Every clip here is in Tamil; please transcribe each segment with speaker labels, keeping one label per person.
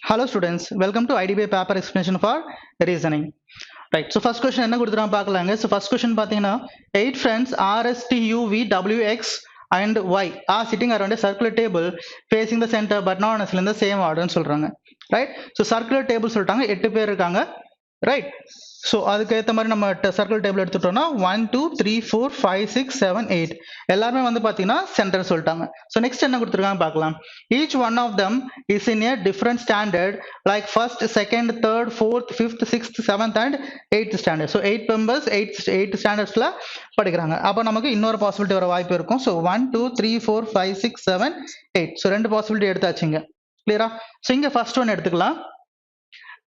Speaker 1: Hello students, welcome to IDBI paper explanation for reasoning. Right, so first question என்ன கொடுத்துறாங்க பார்க்கலாங்க. So first question பார்த்தீங்கன்னா 8 friends R, S, T, U, V, W, X and Y are sitting around a circular table facing the center but not necessarily in the same order ன்னு சொல்றாங்க. Right, so circular table சொல்லிட்டாங்க 8 பேர் இருக்காங்க. Right, so அதுக்கு ஏற்ற மாதிரி நம்ம சர்க்கிள் டேபிள் எடுத்துட்டோம்னா 1 2 3 4 5 6 7 8 எல்லாரும் வந்து பாத்தீங்கன்னா சென்டர் சொல்லிட்டாங்க. ஸோ நெக்ஸ்ட் என்ன கொடுத்துருக்காங்க பார்க்கலாம். Each one of them is in a different standard like first second third fourth fifth sixth seventh and eighth standard. So 8 members eight ஸ்டாண்டர்ட்ஸ்ல படிக்கிறாங்க. அப்போ நமக்கு இன்னொரு பாசிபிலிட்டி வர வாய்ப்பு இருக்கும். ஸோ 1 2 3 4 5 6 7 8. ஸோ ரெண்டு பாசிபிலிட்டி எடுத்தாச்சுங்க. கிளியரா? ஸோ இங்க ஃபர்ஸ்ட் ஒன் எடுத்துக்கலாம்.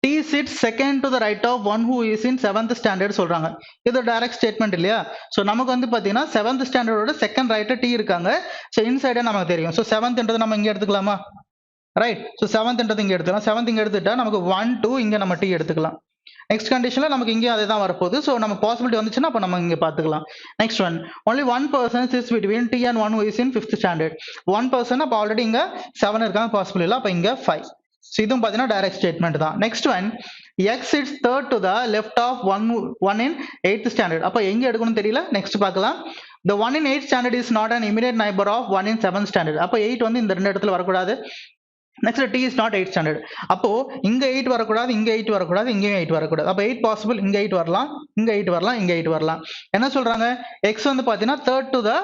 Speaker 1: T sits second to the right of one who is in 7th standard சொல்றாங்க. இது டைரக்ட் ஸ்டேட்மெண்ட் இல்லையா? சோ நமக்கு வந்து பாத்தீங்கன்னா 7th ஸ்டாண்டர்டோட செகண்ட் ரைட்ல T இருக்காங்க. சோ இன்சைடே நமக்கு தெரியும். சோ 7th நம்ம இங்க எடுத்துக்கலாமா? ரைட். சோ 7th இங்க எடுத்துக்கலாம். 7th இங்க எடுத்துட்டா நமக்கு 1 2 இங்க நம்ம T எடுத்துக்கலாம். நெக்ஸ்ட் கண்டிஷன்ல நமக்கு இங்கே அதே தான் வரப்போகுது. ஸோ நம்ம பாசிபிலிட்டி வந்துச்சுன்னா அப்போ நம்ம இங்கே பார்த்துக்கலாம். Next one, only one person is between T and one who is in 5th standard. One person அப்போ ஆல்ரெடி இங்கே 7 இருக்காங்க, பாசிபிள் இல்லை. அப்போ இங்கே 5. இதுவும் பார்த்தீங்கன்னா டைரக்ட் ஸ்டேட்மெண்ட் தான். Next one, x its third to the left of one in 8th standard. அப்போ எங்க எடுக்கணும்னு தெரியல. நெக்ஸ்ட் பார்க்கலாம். The one in 8th standard is not an immediate neighbor of one in 7th standard. அப்போ 8 வந்து இந்த ரெண்டு இடத்துல வரக்கூடாது. Next T is not 8th standard. அப்போ இங்க 8 வரக்கூடாது, இங்க 8 வரக்கூடாது, இங்கேயும் 8 வரக்கூடாது. அப்போ 8 பாசிபிள். இங்க 8 வரலாம், இங்க 8 வரலாம், இங்க 8 வரலாம். என்ன சொல்றாங்க? எக்ஸ் வந்து பாத்தீங்கன்னா third to the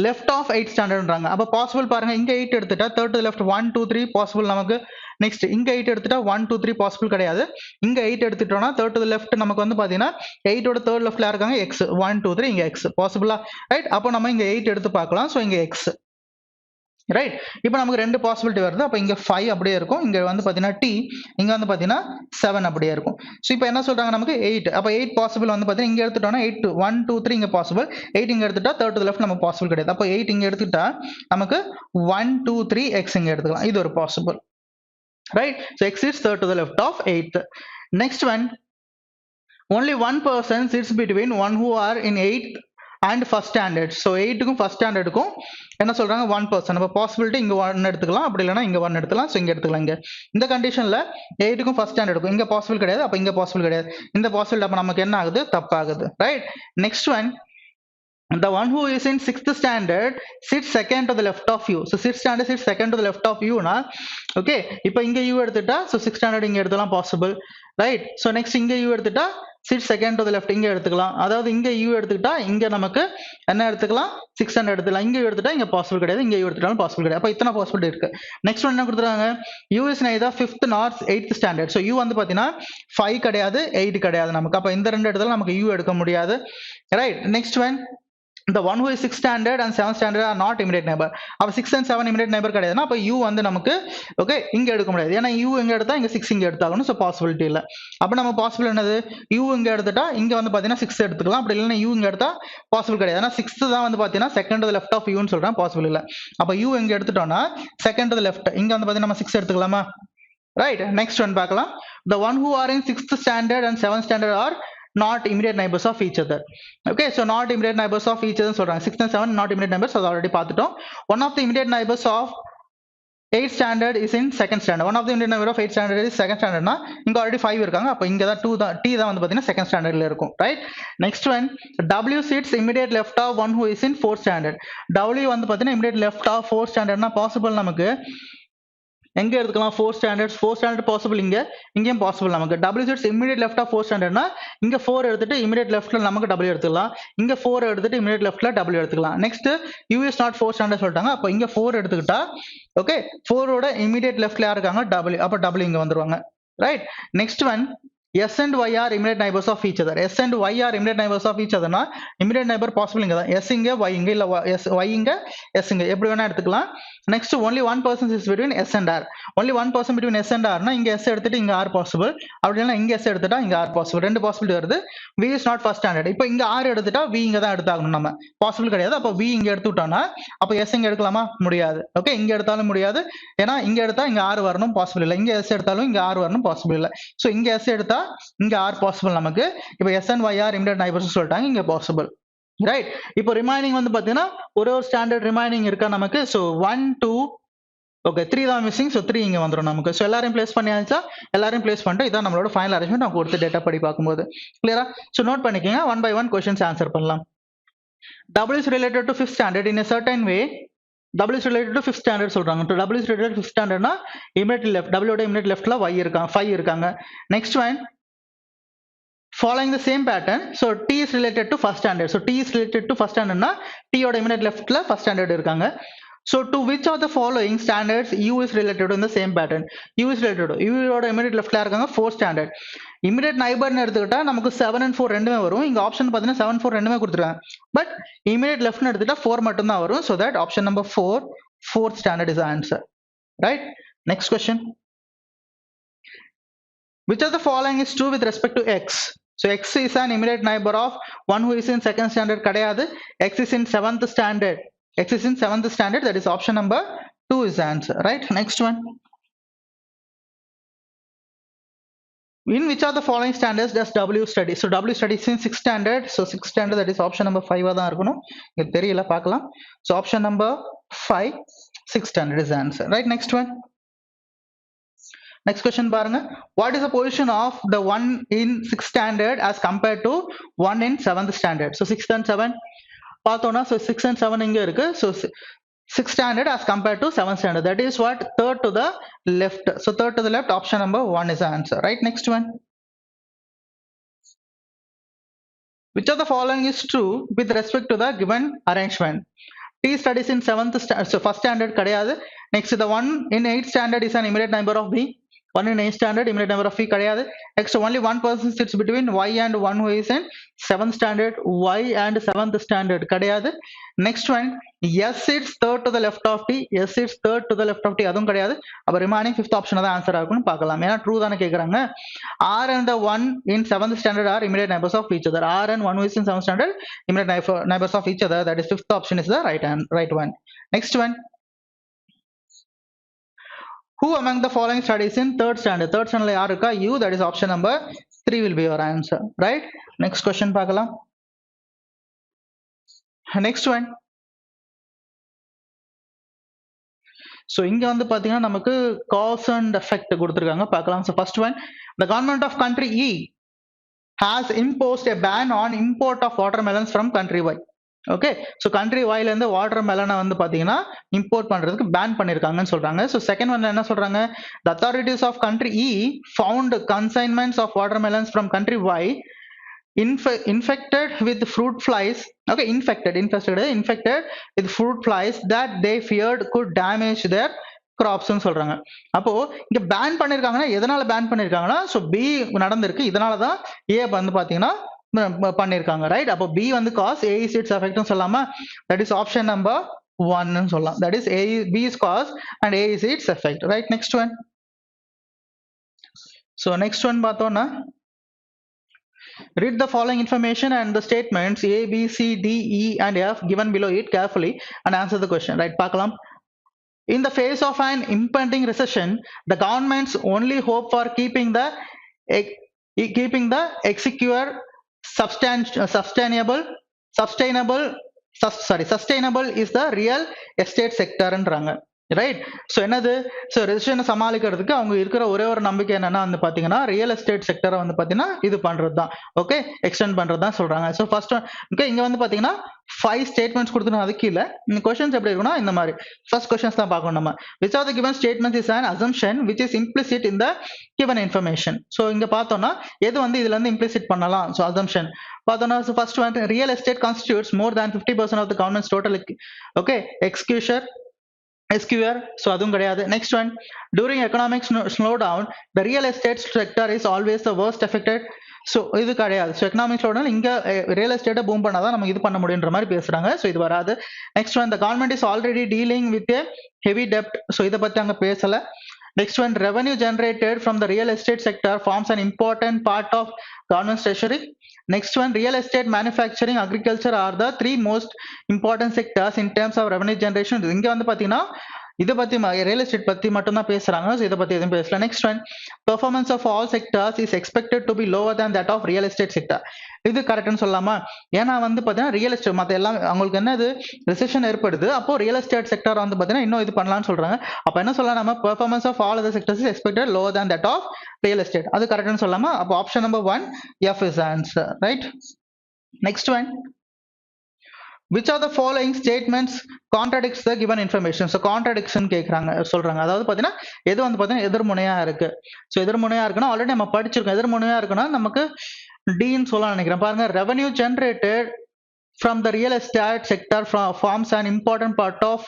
Speaker 1: left of 8th ஸ்டாண்டர்ட்ன்றாங்க. அப்போ பாசிபிள் பாருங்க. இங்க 8 எடுத்துட்டா தேர்ட் டு லெஃப்ட் 1 2 3 பாசிபிள் நமக்கு. நெக்ஸ்ட் இங்க 8 எடுத்துட்டா 1 2 3 பாசிபிள் கிடையாது. இங்க 8 எடுத்துட்டோம்னா தேர்ட் டு லெஃப்ட் நமக்கு வந்து பாத்தீங்கன்னா 8 ஓட தேர்ட் லெஃப்ட்ல இருக்காங்க எக்ஸ் 1 2 3 இங்க எக்ஸ் பாசிபிளா? ரைட். அப்போ நம்ம இங்க 8 எடுத்து பார்க்கலாம். ஸோ இங்க எக்ஸ். ரைட். இப்போ நமக்கு ரெண்டு பாசிபிலிட்டி வருது. அப்போ இங்க 5 அப்படியே இருக்கும். இங்க வந்து பாத்தீங்கன்னா T, இங்க வந்து பாத்தீங்கன்னா 7 அப்படியே இருக்கும். ஸோ இப்போ என்ன சொல்றாங்க நமக்கு 8. அப்போ 8 பாசிபிள் வந்து பாத்தீங்கன்னா இங்க எடுத்துட்டோம்னா 8 1 2 3 இங்க பாசிபிள். 8 இங்க எடுத்துட்டா தேர்ட் டு லெஃப்ட் நம்ம பாசிபிள் கிடையாது. அப்போ 8 இங்க எடுத்துட்டா நமக்கு 1 2 3 எக்ஸ் இங்க எடுத்துக்கலாம். இது ஒரு possible. Right. So x is third to the left of 8th. Next one, only one person sits between one who are in 8th and first standard. So 8க்கும் ஃபர்ஸ்ட் ஸ்டாண்டர்டுக்கும் என்ன சொல்றாங்க? 1 பர்சன். அப்போ பாசிபிலிட்டி இங்க 1 எடுத்துக்கலாம், அப்படி இல்லைன்னா இங்க 1 எடுத்துக்கலாம். ஸோ இங்க எடுத்துக்கலாம். இங்க இந்த கண்டிஷன்ல 8க்கும் ஃபர்ஸ்ட் ஸ்டாண்டர்டுக்கும் இங்க பாசிபிள் கிடையாது, அப்போ இங்க பாசிபிள் கிடையாது. இந்த பாசிபிள் அப்போ நமக்கு என்ன ஆகுது? தப்பாகுது. Right. Next one, the one who is in 6th standard sits second to the left of you. So 6th standard sits second to the left of you னா ஓகே. இப்போ இங்க u எடுத்துட்டா ஸோ 6th standard இங்க எடுத்துலாம் பாசிபிள். ரைட். ஸோ நெக்ஸ்ட் இங்க u எடுத்துட்டா sit second to the left இங்க எடுத்துக்கலாம். அதாவது இங்க u எடுத்துக்கிட்டா இங்க நமக்கு என்ன எடுத்துக்கலாம்? 600 எடுத்துக்கலாம். இங்க எடுத்துட்டா இங்க பாசிபிள் கிடையாது, இங்க u எடுத்துட்டாலும் பாசிபிள் கிடையாது. அப்போ இத்தனை பாசிபிலிட்டி இருக்கு. நெக்ஸ்ட் ஒன் என்ன கொடுத்துருக்காங்க? u is neither 5th nor 8th standard. So u வந்து பாத்தீங்கன்னா 5 கிடையாது, 8 கிடையாது நமக்கு. அப்போ இந்த ரெண்டு இடத்துல நமக்கு u எடுக்க முடியாது. Right. Next one, the one who is 6th standard and 7th standard are not immediate neighbor. அப்ப 6 and 7 immediate neighbor கிடையாதுன்னா அப்ப u வந்து நமக்கு ஓகே இங்க எடுக்க முடியாது. ஏன்னா u இங்க எடுத்தா இங்க 6 இங்க எடுத்தாகணும். சோ பாசிபிலிட்டி இல்ல. அப்ப நம்ம பாசிபிள் என்னது? u இங்க எடுத்துட்டா இங்க வந்து பாத்தீங்கன்னா 6 எடுத்துக்கலாம். அப்படி இல்லைன்னா u இங்க எடுத்தா பாசிபிள் கிடையாது. ஏன்னா 6th தான் வந்து பாத்தீங்கன்னா second to left of u ன்னு சொல்றேன், பாசிபிள் இல்ல. அப்ப u இங்க எடுத்துட்டோம்னா செகண்ட் டு லெஃப்ட் இங்க வந்து பாத்தீங்கன்னா நம்ம 6 எடுத்துக்கலாமா? ரைட். நெக்ஸ்ட் ஒன் பார்க்கலாம். the one who are in 6th standard and 7th standard are not immediate neighbors of each other. Okay, so not immediate neighbors of each other சொல்றாங்க. 6th and 7 not immediate neighbors, அது ஆல்ரெடி பார்த்துட்டோம். one of the immediate neighbors of 8th standard is in 2nd standard. one of the immediate neighbor of 8th standard is 2nd standard னா இங்க ஆல்ரெடி 5 இருக்காங்க. அப்ப இங்க தான் 2 தான் T தான் வந்து பாத்தீங்கன்னா 2nd standardல இருக்கும். Right. Next one, W sits immediate left of one who is in 4th standard. W வந்து பாத்தீங்கன்னா immediate left of 4th standard னா பாசிபிள் நமக்கு எங்க எடுத்துக்கலாம்? 4 ஸ்டாண்டர்ட்ஸ். 4 standard possible. இங்கேயும் பாசிபிள் நமக்கு. W sits immediate left of 4 ஸ்டாண்டர்ட்னா இங்க 4 எடுத்துட்டு immediate leftல நமக்கு W எடுத்துக்கலாம். இங்க 4 எடுத்துட்டு immediate leftல W எடுத்துக்கலாம். Next U is not 4 standard சொல்லிட்டாங்க. அப்ப இங்க 4 எடுத்துக்கிட்டா ஓகே 4 ஓட immediate leftல யார் இருக்காங்க? W. அப்ப W இங்க வந்துருவாங்க. Right. Next one, S and Y are immediate neighbors of each other. S and Y are immediate neighbors of each other னா immediate neighbor possible இங்க தான். S இங்க Y இங்க இல்ல Y இங்க S இங்க எப்படி வேணா எடுத்துக்கலாம். Next only one person is between S and R. only one person between S and R னா இங்க S எடுத்துட்டு இங்க R possible. அப்படி இல்லனா இங்க S எடுத்துட்டா இங்க R possible. ரெண்டு பாசிபிலிட்டி வருது. V is not first standard. இப்போ இங்க R எடுத்துட்டா V இங்க தான் எடுத்தாகணும் நம்ம. பாசிபிள் கிடையாது. அப்ப V இங்க எடுத்துட்டோம்னா அப்ப S இங்க எடுக்கலாமா? முடியாது. ஓகே இங்க எடுத்தாலும் முடியாது. ஏன்னா இங்க எடுத்தா இங்க R வரணும், பாசிபிள் இல்ல. இங்க S எடுத்தாலும் இங்க R வரணும், பாசிபிள் இல்ல. சோ இங்க S எடுத்தா இங்க R பாசிபிள் நமக்கு. இப்போ S and Y are immediate neighbors சொல்லிட்டாங்க, இங்க பாசிபிள். ரைட். இப்போ ரிமைனிங் வந்து பாத்தீங்கன்னா ஒரு ஸ்டாண்டர்ட் ரிமைனிங் இருக்கா நமக்கு. சோ 1 2 ஓகே 3 தான் மிஸ்ஸிங். ஸோ 3 இங்கே வந்துடும் நமக்கு. ஸோ எல்லாரையும் பிளேஸ் பண்ணியாச்சா? எல்லாரையும் பிளேஸ் பண்ணிட்டு இதான் நம்மளோட ஃபைனல் அரேஞ்ச்மெண்ட் நான் கொடுத்து டேட்டா படி பார்க்கும்போது. கிளியரா? ஸோ நோட் பண்ணிக்கோங்க, 1 by 1 கொஸ்டின்ஸ் ஆன்சர் பண்ணலாம். W is related to 5th standard in a certain way. W is related to 5th standard சொல்றாங்க. To W is related to 5th standardனா immediately left, W ஓட immediate leftல y இருக்காங்க, 5 இருக்காங்க. Next one, following the same pattern, so T is related to first standard. So T is related to first standard na T oda immediate leftல first standard irukanga. So to which of the following standards U is related to in the same pattern? U is related to U oda immediate leftல irukanga 4th standard. Immediate neighbor னு எடுத்துக்கிட்டா நமக்கு 7 and 4 ரெண்டுமே வரும். இங்க ஆப்ஷன் பாத்தீங்கன்னா 7 4 ரெண்டுமே கொடுத்துருக்காங்க. பட் immediate left னு எடுத்துக்கிட்டா 4 மட்டும் தான் வரும். So that option number 4, 4th standard is the answer. Right? Next question. Which of the following is true with respect to X? So X is an immediate neighbor of one who is in 2nd standard கிடையாது. X is in 7th standard. X is in 7th standard. That is option number 2 is the answer. Right? Next one. In which of the following standards does W study? So W studies in 6th standard. So 6th standard, that is option number 5 தான் இருக்கணும். இது தெரியல பார்க்கலாம். So option number 5, 6th standard is the answer. Right? Next one. Next question பாருங்க. What is the position of the one in 6th standard as compared to one in 7th standard? So 6th and 7 பார்த்தோம்னா, so 6 and 7 இங்க இருக்கு. So 6th standard as compared to 7th standard. That is what? Third to the left. So third to the left, option number 1 is the answer. Right? Next one. Which of the following is true with respect to the given arrangement? T studies in 7th standard. So first standard கிடையாது. Next, the one in 8th standard is an immediate neighbor of B. One in 8th standard, immediate neighbor of B கிடையாது. Next, only one person sits between Y and one who is in 7th standard. Y and 7th standard கிடையாது. Next one, S sits third to the left of T. S sits third to the left of T. அதுவும் கிடையாது. அப்ப remaining 5th option தான் ஆன்சர் ஆகும்னு பார்க்கலாம். ஏன்னா ட்ரூ தானே கேக்குறாங்க. R and the one in 7th standard are immediate neighbors of each other. R and one who is in 7th standard, immediate neighbors of each other. That is 5th option is the right one. Next one. Who among the following studies in 3rd standard? 3rd standard yaar irukka? U. That is option number 3 will be your answer. Right? Next question பார்க்கலாம். Next one. So இங்க வந்து பாத்தீங்கன்னா நமக்கு cause and effect கொடுத்திருக்காங்க, பார்க்கலாம். So first one, the government of country E has imposed a ban on import of watermelons from country Y. Okay, so country வாயில இருந்து வாட்டர் மெலனை வந்து பாத்தீங்கன்னா இம்போர்ட் பண்றதுக்கு பேன் பண்ணிருக்காங்கன்னு சொல்றாங்க. ஸோ செகண்ட் ஒன்ல என்ன சொல்றாங்க? The authorities of country E found consignments of watermelons from country Y infected with fruit flies. Okay, infected with fruit flies that they feared could damage their crops னு சொல்றாங்க. அப்போ இங்க பேன் பண்ணிருக்காங்கன்னா எதனால பேன் பண்ணிருக்காங்கன்னா, ஸோ பி நடந்திருக்கு, இதனாலதான் ஏ வந்து பாத்தீங்கன்னா பண்ணிருக்காங்க. ரைட்? அப்போ B வந்து cause, A is its effect னு சொல்லாமா? That is option number 1 னு சொல்லலாம். That is B is cause and A is its effect. Right? Next one. So next one பார்த்தோம்னா, read the following information and the statements A, B, C, D, E and F given below it carefully and answer the question. Right? பார்க்கலாம். In the face of an impending recession, the government's only hope for keeping the exchequer sustainable is the real estate sector ன்றாங்க. ரைட்? ஸோ என்னது? ஸோ ரெசிஷனை சமாளிக்கிறதுக்கு அவங்க இருக்கிற ஒரே ஒரு நம்பிக்கை என்னன்னா வந்து பாத்தீங்கன்னா ரியல் எஸ்டேட் செக்டரை வந்து பாத்தீங்கன்னா இது பண்றது தான். ஓகே, எக்ஸ்டெண்ட் பண்றது தான் சொல்றாங்க. ஸோ ஃபர்ஸ்ட் ஓகே, இங்க வந்து பாத்தீங்கன்னா 5 ஸ்டேட்மெண்ட்ஸ் கொடுத்துருக்கோம். அதுக்கு கீழே இந்த கொஸ்டின்ஸ் எப்படி இருக்குன்னா இந்த மாதிரி ஃபர்ஸ்ட் கொஸ்டின்ஸ் தான் பார்க்கணும் நம்ம. Which of the given statements is an assumption which is implicit in the given information? So இங்க பார்த்தோம்னா எது வந்து இதுல இருந்து implicit பண்ணலாம்? ஸோ assumption பார்த்தோம்னா, ஸோ ஃபர்ஸ்ட் வந்து real estate constitutes more than 50% of the government's total okay SQR, so அதுவும் கிடையாது. Next one, during economic slowdown the real estate sector is always the worst affected. So இது கிடையாது. ஸோ எக்கனாமிக் ஸ்லோடவுன் இங்க ரியல் எஸ்டேட்டை பூம் பண்ணாதான் நமக்கு இது பண்ண முடியுன்ற மாதிரி பேசுறாங்க. ஸோ இது வராது. Next one, the government is already dealing with a heavy debt. So இதை பத்தி அங்க பேசல. Next one, revenue generated from the real estate sector forms an important part of government's treasury. Next one, real estate, manufacturing, agriculture are the 3 most important sectors in terms of revenue generation. இங்க வந்து பாத்தீங்கன்னா இதை பத்தி ரியல் எஸ்டேட் பத்தி மட்டும் தான் பேசுறாங்க. ஸோ இதை பத்தி எதுவும் பேசல. Next one, performance of all sectors is expected to be lower than that of real estate sector. இது கரெக்ட்னு சொல்லலாமா? ஏன்னா வந்து பாத்தீங்கன்னா ரியல் எஸ்டேட் மற்ற எல்லாம் அவங்களுக்கு என்னது ரிசெஷன் ஏற்படுது. அப்போ ரியல் எஸ்டேட் செக்டர் வந்து பாத்தீங்கன்னா இன்னும் இது பண்ணலாம்னு சொல்றாங்க. அப்ப என்ன சொல்லலாம் நம்ம, performance of all other sectors is expected lower than that of real estate. அது கரெக்ட்னு சொல்லலாமா? அப்போ option number 1 F is answer, right? Next one, which of the following statements contradicts the given information? So contradiction கேக்குறாங்க சொல்றாங்க. அதாவது பாத்தீங்கன்னா எது வந்து பாத்தீங்கன்னா எதிர்முனையா இருக்கு. ஸோ எதிர்முனையா இருக்குன்னா ஆல்ரெடி நம்ம படிச்சிருக்கோம். எதிர்முனையா இருக்குன்னா நமக்கு டின்னு சொல்லலாம் நினைக்கிறேன். பாருங்க, revenue generated from the real estate sector forms an important part of,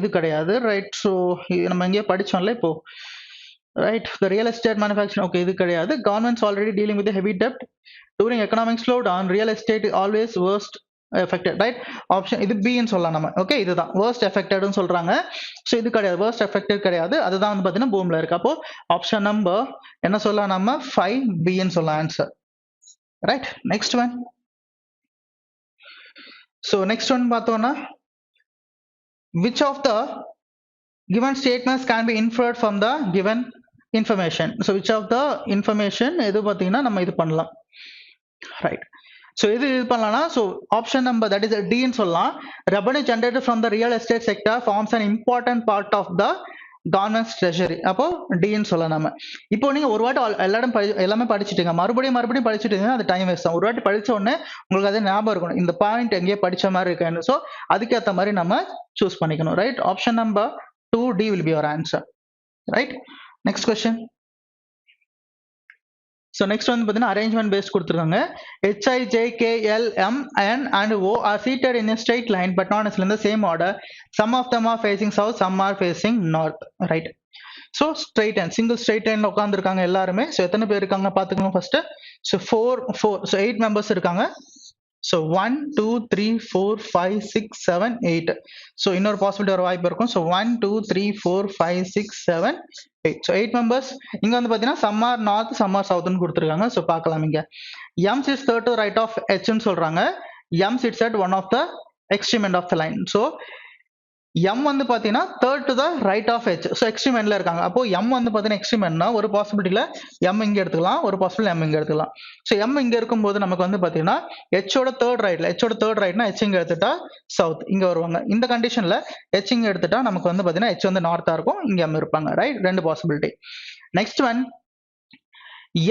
Speaker 1: இது கிடையாது, ரைட்? ஸோ நம்ம எங்கேயோ படிச்சோம்ல இப்போ, right? The real estate manufacturing, okay, இது கிடையாது. Governments already dealing with the heavy debt during economic slowdown. Real estate is always worst affected, right? Option இது B ன்னு சொல்லலாம் நம்ம. ஓகே, இதுதான் worst affected ன்னு சொல்றாங்க. ஸோ இது கிடையாது, worst affected கிடையாது. அதுதான் வந்து பாத்தீங்கன்னா பூம்ல இருக்கு. அப்போ ஆப்ஷன் நம்பர் என்ன சொல்லலாம் நம்ம, 5B ன்னு சொல்லலாம் answer, right? Next one. So next one பார்த்தோம்னா, which of the given statements can be inferred from the given information? So which of the information எது பாத்தீங்கன்னா நம்ம இது பண்ணலாம், ரைட்? ஸோ இது பண்ணலாம்னா, so option number that is D ன்னு சொல்லலாம். Revenue generated from the real estate sector forms an important part of the government's treasury. அப்போ டின்னு சொல்லலாம் நம்ம. இப்போ நீங்க ஒரு வாட்டி எல்லாமே படிச்சுட்டீங்க, மறுபடியும் படிச்சுட்டீங்கன்னா அது டைம் வேஸ்ட் தான். ஒரு வாட்டி படிச்ச உடனே உங்களுக்கு அது ஞாபகம் இருக்கணும், இந்த பாயிண்ட் எங்கேயே படிச்ச மாதிரி இருக்குன்னு. ஸோ அதுக்கேற்ற மாதிரி நம்ம சூஸ் பண்ணிக்கணும், right? Option number 2D will be your answer, right? Next question. So next one பாத்தீங்கன்னா அரேஞ்ச்மெண்ட் பேஸ்ட் கொடுத்துருக்காங்க. HIJKLM and O are seated in a straight line but not in the same order. Some of them are facing south, some are facing north, right? So straight line, single straight line உட்கார்ந்துருக்காங்க எல்லாருமே. ஸோ எத்தனை பேர் இருக்காங்க பாத்துக்கணும் ஃபர்ஸ்ட். ஸோ 4 ஸோ 8 மெம்பர்ஸ் இருக்காங்க. ஸோ 1 2 3 4 5 6 7 8. ஸோ இன்னொரு பாசிபிலிட்டி ஒரு வாய்ப்பு இருக்கும். ஸோ 1 2 3 4 5 6 7 8. So 8 members. இங்க வந்து பாத்தீங்கன்னா some are north, some are சவுத்னு கொடுத்துருக்காங்க. ஸோ பார்க்கலாம். இங்க M sits third to right of H ன்னு சொல்றாங்க. M sits at one of the extreme end of the line. So M வந்து பாத்தீங்கன்னா third to the right of H. So extreme எண்ட்ல இருக்காங்க. அப்போ M வந்து பாத்தீங்கன்னா எக்ஸ்ட்ரீம் எண்ட்னா ஒரு பாசிபிலிட்டியில M இங்க எடுத்துக்கலாம், ஒரு பாசிபிள் M இங்க எடுத்துக்கலாம். ஸோ M இங்க இருக்கும்போது நமக்கு வந்து பாத்தீங்கன்னா Hோட தேர்ட் ரைட்னா H இங்க எடுத்துட்டா சவுத் இங்க வருவாங்க. இந்த கண்டிஷன்ல H இங்க எடுத்துட்டா நமக்கு வந்து பாத்தீங்கன்னா H வந்து நார்த்தா இருக்கும், இங்க M இருப்பாங்க, ரைட்? ரெண்டு possibility. Next one,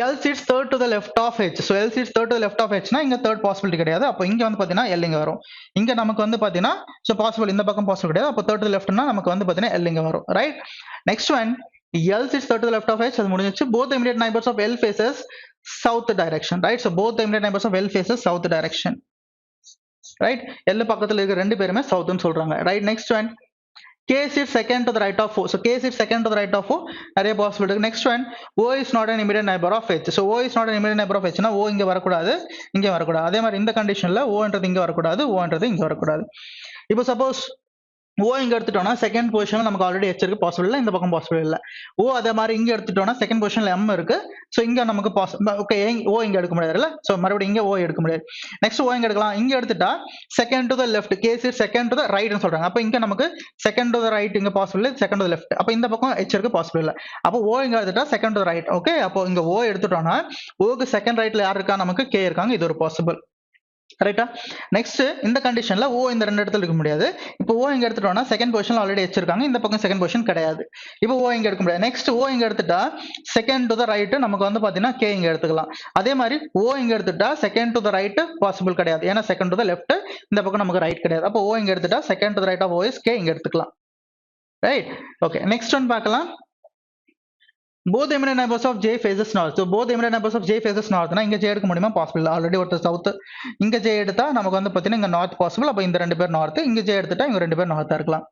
Speaker 1: L sits third to the left of H. So L sits third to the left of H னா இங்க தேர்ட் பாசிபிலிட்டி கிடையாது. அப்போ இங்க வந்து பாத்தீங்கன்னா L இங்க வரும். இங்க நமக்கு வந்து பாத்தீங்கன்னா சோ பாசிபிள் இந்த பக்கம் பாசிபிள் கிடையாது. அப்போ தேர்ட் டு லெஃப்ட்னா நமக்கு வந்து பாத்தீங்கன்னா L இங்க வரும், right? Next one, L sits third to the left of H. அது முடிஞ்சிச்சு. Both the immediate neighbors of L faces south direction, right? So both the immediate neighbors of L faces south direction, right? L பக்கத்துல இருக்க ரெண்டு பேருமே சவுத்னு சொல்றாங்க, right? Next one, K sits second to the right of O. So K sits second to the right of O. நிறைய possibility. Next one, O is not an immediate neighbor of H. So O is not an immediate neighbor of H னா O இங்க வரக்கூடாது, இங்க வரக்கூடாது. அதே மாதிரி இந்த கண்டிஷன்ல O ன்றது இங்க வரக்கூடாது, O ன்றது இங்க வரக்கூடாது. இப்போ சப்போஸ் O இங்க எடுத்துட்டோம்னா செகண்ட் பொசிஷன்ல நமக்கு ஆல்ரெடி H இருக்கு, பாசிபிள் இல்ல. இந்த பக்கம் பாசிபிள் இல்ல. O அதே மாதிரி இங்க எடுத்துட்டோம்னா செகண்ட் பொசிஷன்ல M இருக்கு. சோ இங்க நமக்கு ஓகே, O இங்க எடுக்க முடியாதுல்ல. சோ மறுபடியும் இங்க O எடுக்க முடியாது. நெக்ஸ்ட் O இங்க எடுக்கலாம். இங்க எடுத்துட்டா second to the left, K sits second to the ரைட்னு சொல்றாங்க. அப்ப இங்க நமக்கு செகண்ட் டு த ரைட் இங்க பாசிபிள் இல்ல, செகண்ட் டு த லெஃப்ட். அப்ப இந்த பக்கம் H இருக்கு, பாசிபிள் இல்ல. அப்போ O இங்க எடுத்துட்டா second to the right. Okay, அப்போ இங்க O எடுத்துட்டோம்னா O க்கு செகண்ட் ரைட்ல யார் இருக்கா, நமக்கு K இருக்காங்க. இது ஒரு பாசிபிள், ரைட்டா? நெக்ஸ்ட் இந்த கண்டிஷன்ல O இந்த ரெண்டு இடத்துல இருக்க முடியாது. இப்போ O இங்க எடுத்துட்டோம்னா செகண்ட் பொசிஷன்ல ஆல்ரெடி H இருக்காங்க, இந்த பக்கம் செகண்ட் பொசிஷன் கிடையாது. இப்போ O இங்க எடுக்க முடியாது. நெக்ஸ்ட் O இங்க எடுத்துட்டா செகண்ட் டு த ரைட் நமக்கு வந்து பாத்தீங்கன்னா K இங்க எடுத்துக்கலாம். அதே மாதிரி O இங்க எடுத்துட்டா second to the right possible கிடையாது, ஏன்னா செகண்ட் டு த லெஃப்ட், இந்த பக்கம் நமக்கு ரைட் கிடையாது. அப்போ O இங்க எடுத்துட்டா second to the right of O is K இங்க எடுத்துக்கலாம், ரைட்? ஓகே, நெக்ஸ்ட் ஒன் பார்க்கலாம். both immediate neighbors of J faces north. So both immediate neighbors of J faces north னா இங்க J எடுக்க முடியுமா, பாசிபிள். ஆல்ரெடி ஒருத்தர் சவுத், இங்க J எடுத்தா நமக்கு வந்து பாத்தீங்கன்னா இங்க நார்த் பாசிபிள். அப்ப இந்த ரெண்டு பேர் நார்த், இங்க J எடுத்துட்டா இங்க ரெண்டு பேர் நார்த்தா இருக்கலாம்.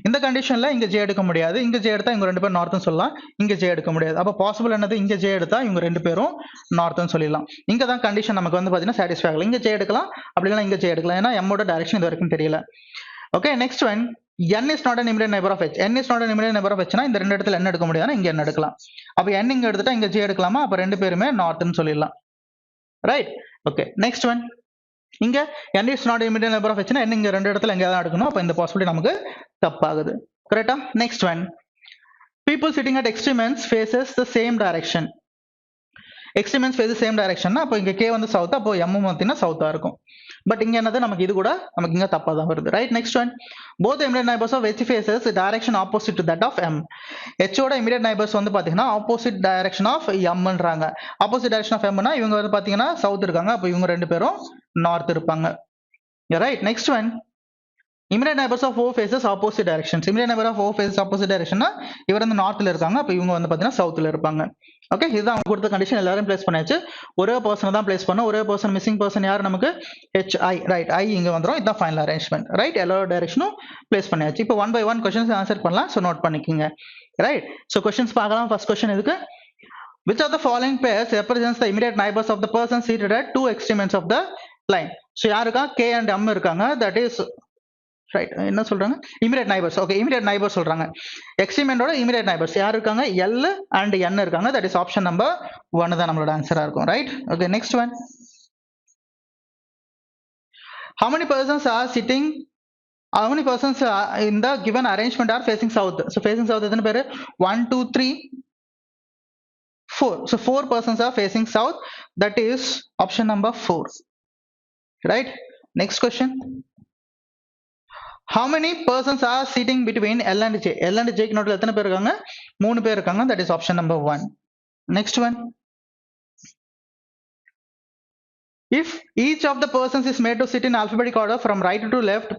Speaker 1: இந்த கண்டிஷன்ல இங்க J எடுக்க முடியாது, இங்க J எடுத்தா இங்க ரெண்டு பேர் நார்த்னு சொல்லலாம், இங்க J எடுக்க முடியாது. அப்ப பாசிபிள் என்னது, இங்க J எடுத்தா இவங்க ரெண்டு பேரும் நார்த்னு சொல்லிடலாம். இங்க தான் கண்டிஷன் நமக்கு வந்து பாத்தீங்கன்னா சாட்டிஸ்ஃபை ஆகல. இங்க J எடுக்கலாம், அப்படி இல்லைன்னா இங்க J எடுக்கலாம், ஏன்னா M ஓட டைரக்ஷன் இது வரைக்கும் தெரியல. Okay, next one, N is not an immediate neighbor of H. N is not an immediate neighbor of H னா இந்த ரெண்டு இடத்துல N எடுக்க முடியாதுன்னா இங்க N எடுக்கலாம். அப்ப N இங்க எடுத்துட்டா இங்க J எடுக்கலாமா, அப்ப ரெண்டு பேருமே நார்த்னு சொல்லிடலாம், ரைட்? ஓகே, நெக்ஸ்ட் ஒன், இங்க N is not an immediate neighbor of H னா N இங்க ரெண்டு இடத்துல எங்க தான் எடுக்கணும். அப்ப இந்த பாசிபிலிட்டி நமக்கு தப்பாகுது. correct? Next one, people sitting at extreme ends faces the same direction. extreme ends face the same direction னா அப்போ இங்க k வந்து சவுத், அப்போ m பார்த்தீங்கன்னா சவுத்தா இருக்கும். பட் இங்க என்னது நமக்கு இது கூட நமக்கு இங்க தப்பா தான் வருது, right? Next one, both immediate neighbors of h faces direction opposite to that of m. h ஓட immediate neighbors வந்து பாத்தீங்கன்னா opposite direction of m ன்றாங்க. opposite direction of m னா இவங்க வந்து பாத்தீங்கன்னா சவுத் இருக்காங்க, அப்போ இவங்க ரெண்டு பேரும் நார்த் இருப்பாங்க, right? Next one, immediate neighbors of O faces opposite directions. immediate neighbor of O faces opposite direction னா இவர் வந்து நார்த்ல இருக்காங்க, அப்ப இவங்க வந்து பாத்தீங்கன்னா சவுத்ல இருப்பாங்க. ஓகே, இதுதான் அவங்க கொடுத்த கண்டிஷன். எல்லாரும் பிளேஸ் பண்ணியாச்சு. ஒரே பர்சன் தான் பிளேஸ் பண்ணோம். ஒரே பர்சன் மிஸ்ஸிங் பர்சன் யார் நமக்கு? HI, right? I இங்க வந்துரும். இதுதான் ஃபைனல் அரேஞ்ச்மெண்ட், ரைட்? எல்லா டைரக்ஷனும் பிளேஸ் பண்ணியாச்சு. இப்போ 1 by 1 क्वेश्चंस ஆன்சர் பண்ணலாம். சோ நோட் பண்ணிக்கங்க, ரைட்? சோ क्वेश्चंस பார்க்கலாம். ஃபர்ஸ்ட் क्वेश्चन இதுக்கு, which of the following pairs represents the immediate neighbors of the person seated at two extreme ends of the line? So யாருக்கா? K and M இருக்காங்க, that is ரைட். என்ன சொல்றாங்க? immediate neighbors. Okay, immediate neighbors சொல்றாங்க. extreme end ஓட immediate neighbors யார் இருக்காங்க? L and N இருக்காங்க, that is option number 1 தான் நம்மளோட ஆன்சரா இருக்கும், right? Okay, next one, how many persons are sitting, how many persons in the given arrangement are facing south? so facing south எத்தனை பேரு? 1 2 3 4. so 4 persons are facing south, that is option number 4, right? next question, how many persons are sitting between L and J? L and J க்கு நடுவுல எத்தனை பேர் இருக்காங்க? 3 பேர் இருக்காங்க, that is option number 1. next one, if each of the persons is made to sit in alphabetic order from right to left,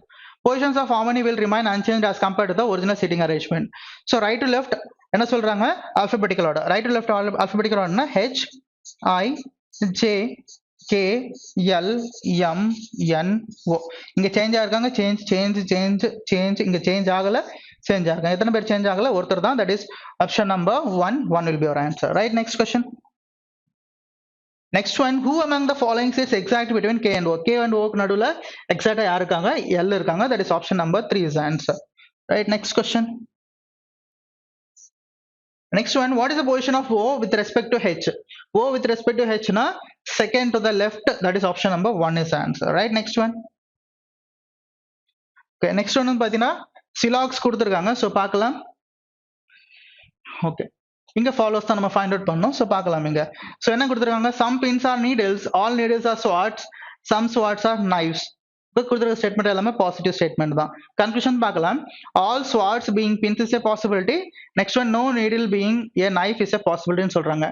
Speaker 1: positions of harmony will remain unchanged as compared to the original sitting arrangement. so right to left என்ன சொல்றாங்க? alphabetical order. right to left alphabetical order னா H I J K L M N O. இங்க சேஞ்ச் ஆயிருக்காங்க, சேஞ்ச் இங்க சேஞ்ச் ஆகல, சேஞ்ச் ஆகுங்க. எத்தனை பேர் சேஞ்ச் ஆகல? ஒருத்தர் தான், that is option number 1. 1 will be your answer, right? next question, next one, who among the following is exact between K and O? K and O க்கு நடுவுல எக்ஸாக்ட்டா யார் இருக்காங்க? L இருக்காங்க, that is option number 3 is the answer, right? next question, next one, what is the position of O with respect to H? O with respect to H na second to the left, that is option number 1 is the answer, right? next one, okay, next one பாத்தீங்கன்னா silogs கொடுத்திருக்காங்க, so பார்க்கலாம். okay, இங்க follows தான் நம்ம find out பண்ணோம், so பார்க்கலாம். இங்க so என்ன கொடுத்திருக்காங்க? some pins are needles, all needles are swords, some swords are knives. கொடுத்திருக்க ஸ்டேட்மெண்ட் எல்லாமே பாசிட்டிவ் ஸ்டேட்மெண்ட் தான். கன்க்ளூஷன் பார்க்கலாம். all swords being pins is a possibility. next one, no needle being a knife is a possibility ன்னு சொல்றாங்க.